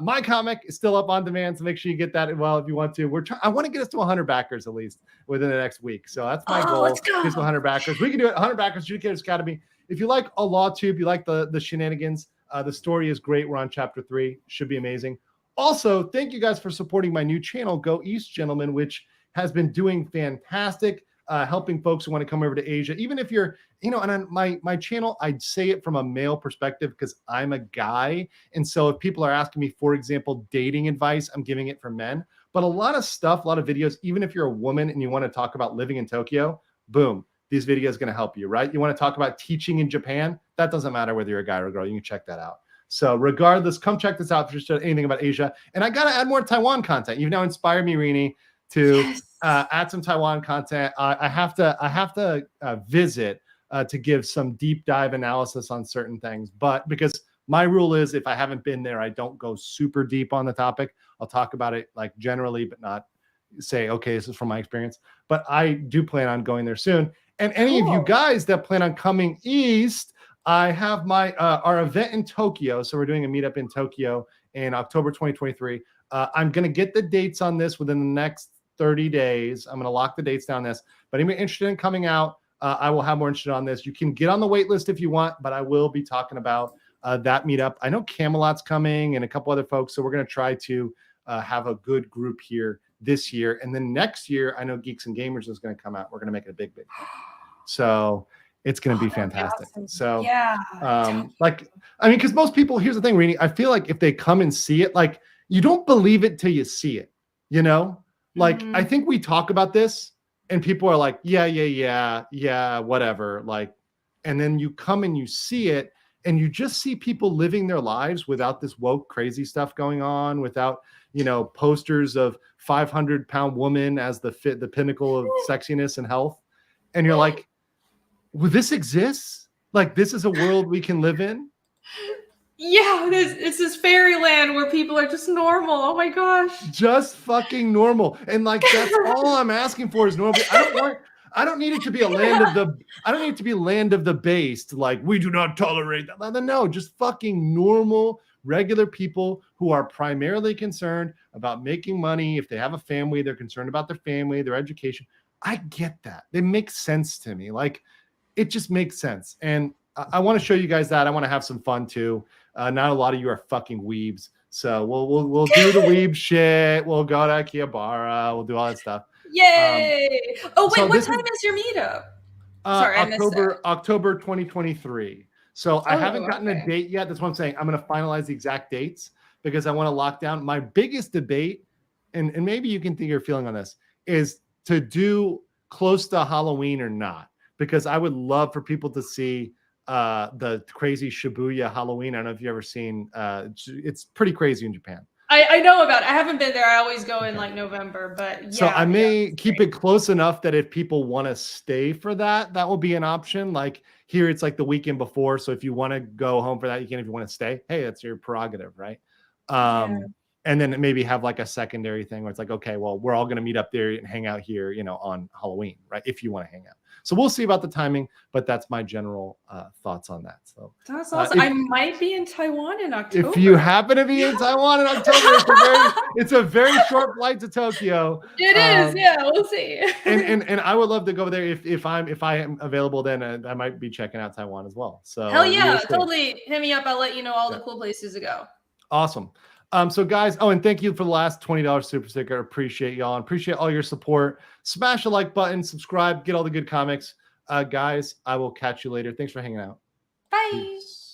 My comic is still up on demand, so make sure you get that as well if you want to. I want to get us to 100 backers at least within the next week. So that's my goal. Let's go. Get to 100 backers. We can do it. 100 backers. Adjudicators Academy. If you like a law tube, you like the shenanigans. The story is great. We're on chapter 3. Should be amazing. Also, thank you guys for supporting my new channel, Go East Gentlemen, which has been doing fantastic, helping folks who want to come over to Asia. Even if you're, and on my channel, I'd say it from a male perspective because I'm a guy. And so if people are asking me, for example, dating advice, I'm giving it for men. But a lot of stuff, a lot of videos, even if you're a woman and you want to talk about living in Tokyo, boom, these videos are going to help you, right? You want to talk about teaching in Japan? That doesn't matter whether you're a guy or a girl. You can check that out. So regardless, come check this out if you're interested in anything about Asia. And I got to add more Taiwan content. You've now inspired me, Renie, to add some Taiwan content. I have to visit to give some deep dive analysis on certain things. But because my rule is, if I haven't been there, I don't go super deep on the topic. I'll talk about it like generally, but not say, okay, this is from my experience. But I do plan on going there soon. And any of you guys that plan on coming east, I have my our event in Tokyo. So we're doing a meetup in Tokyo in October 2023. I'm going to get the dates on this within the next 30 days. I'm going to lock the dates down this. But if you're interested in coming out, I will have more interested on this. You can get on the wait list if you want, but I will be talking about that meetup. I know Camelot's coming and a couple other folks. So we're going to try to have a good group here this year. And then next year, I know Geeks and Gamers is going to come out. We're going to make it a big thing. So it's going to be fantastic. Awesome. So, because most people, here's the thing, Renie, I feel like if they come and see it, like, you don't believe it till you see it, Like, I think we talk about this and people are like, yeah, whatever. Like, and then you come and you see it and you just see people living their lives without this woke, crazy stuff going on, without, posters of 500-pound woman as the pinnacle of sexiness and health. And you're like, well, this exists? Like, this is a world we can live in? Yeah, it's this fairyland where people are just normal. Oh my gosh. Just fucking normal. And like, that's all I'm asking for is normal. I don't need it to be a land of the, I don't need it to be land of the based. Like, we do not tolerate that. No, just fucking normal, regular people who are primarily concerned about making money. If they have a family, they're concerned about their family, their education. I get that. It makes sense to me. Like, it just makes sense. And I want to show you guys that. I want to have some fun too. Not a lot of you are fucking weebs. So we'll do the weeb shit. We'll go to Akihabara. We'll do all that stuff. Yay! Oh wait, what time is your meetup? Sorry, I missed that. October 2023. So I haven't gotten a date yet. That's what I'm saying. I'm going to finalize the exact dates because I want to lock down. My biggest debate, and maybe you can think your feeling on this, is to do close to Halloween or not. Because I would love for people to see the crazy Shibuya Halloween. I don't know if you've ever seen. It's pretty crazy in Japan. I know about it. I haven't been there. I always go in like November, but yeah. So I may keep it close enough that if people want to stay for that, that will be an option. Like here, it's like the weekend before. So if you want to go home for that, you can. If you want to stay, hey, that's your prerogative, right? And then maybe have like a secondary thing where it's like, okay, well, we're all going to meet up there and hang out here, you know, on Halloween, right? If you want to hang out. So we'll see about the timing, but that's my general thoughts on that. So that's awesome. I might be in Taiwan in October. If you happen to be in Taiwan in October, it's a very short flight to Tokyo. It is, yeah. We'll see. and I would love to go there if I am available. Then I might be checking out Taiwan as well. So hell yeah, totally hit me up. I'll let you know all the cool places to go. Awesome. So guys, and thank you for the last $20 super sticker. Appreciate y'all and appreciate all your support. Smash the like button, subscribe, get all the good comics. Guys, I will catch you later. Thanks for hanging out. Bye. Peace.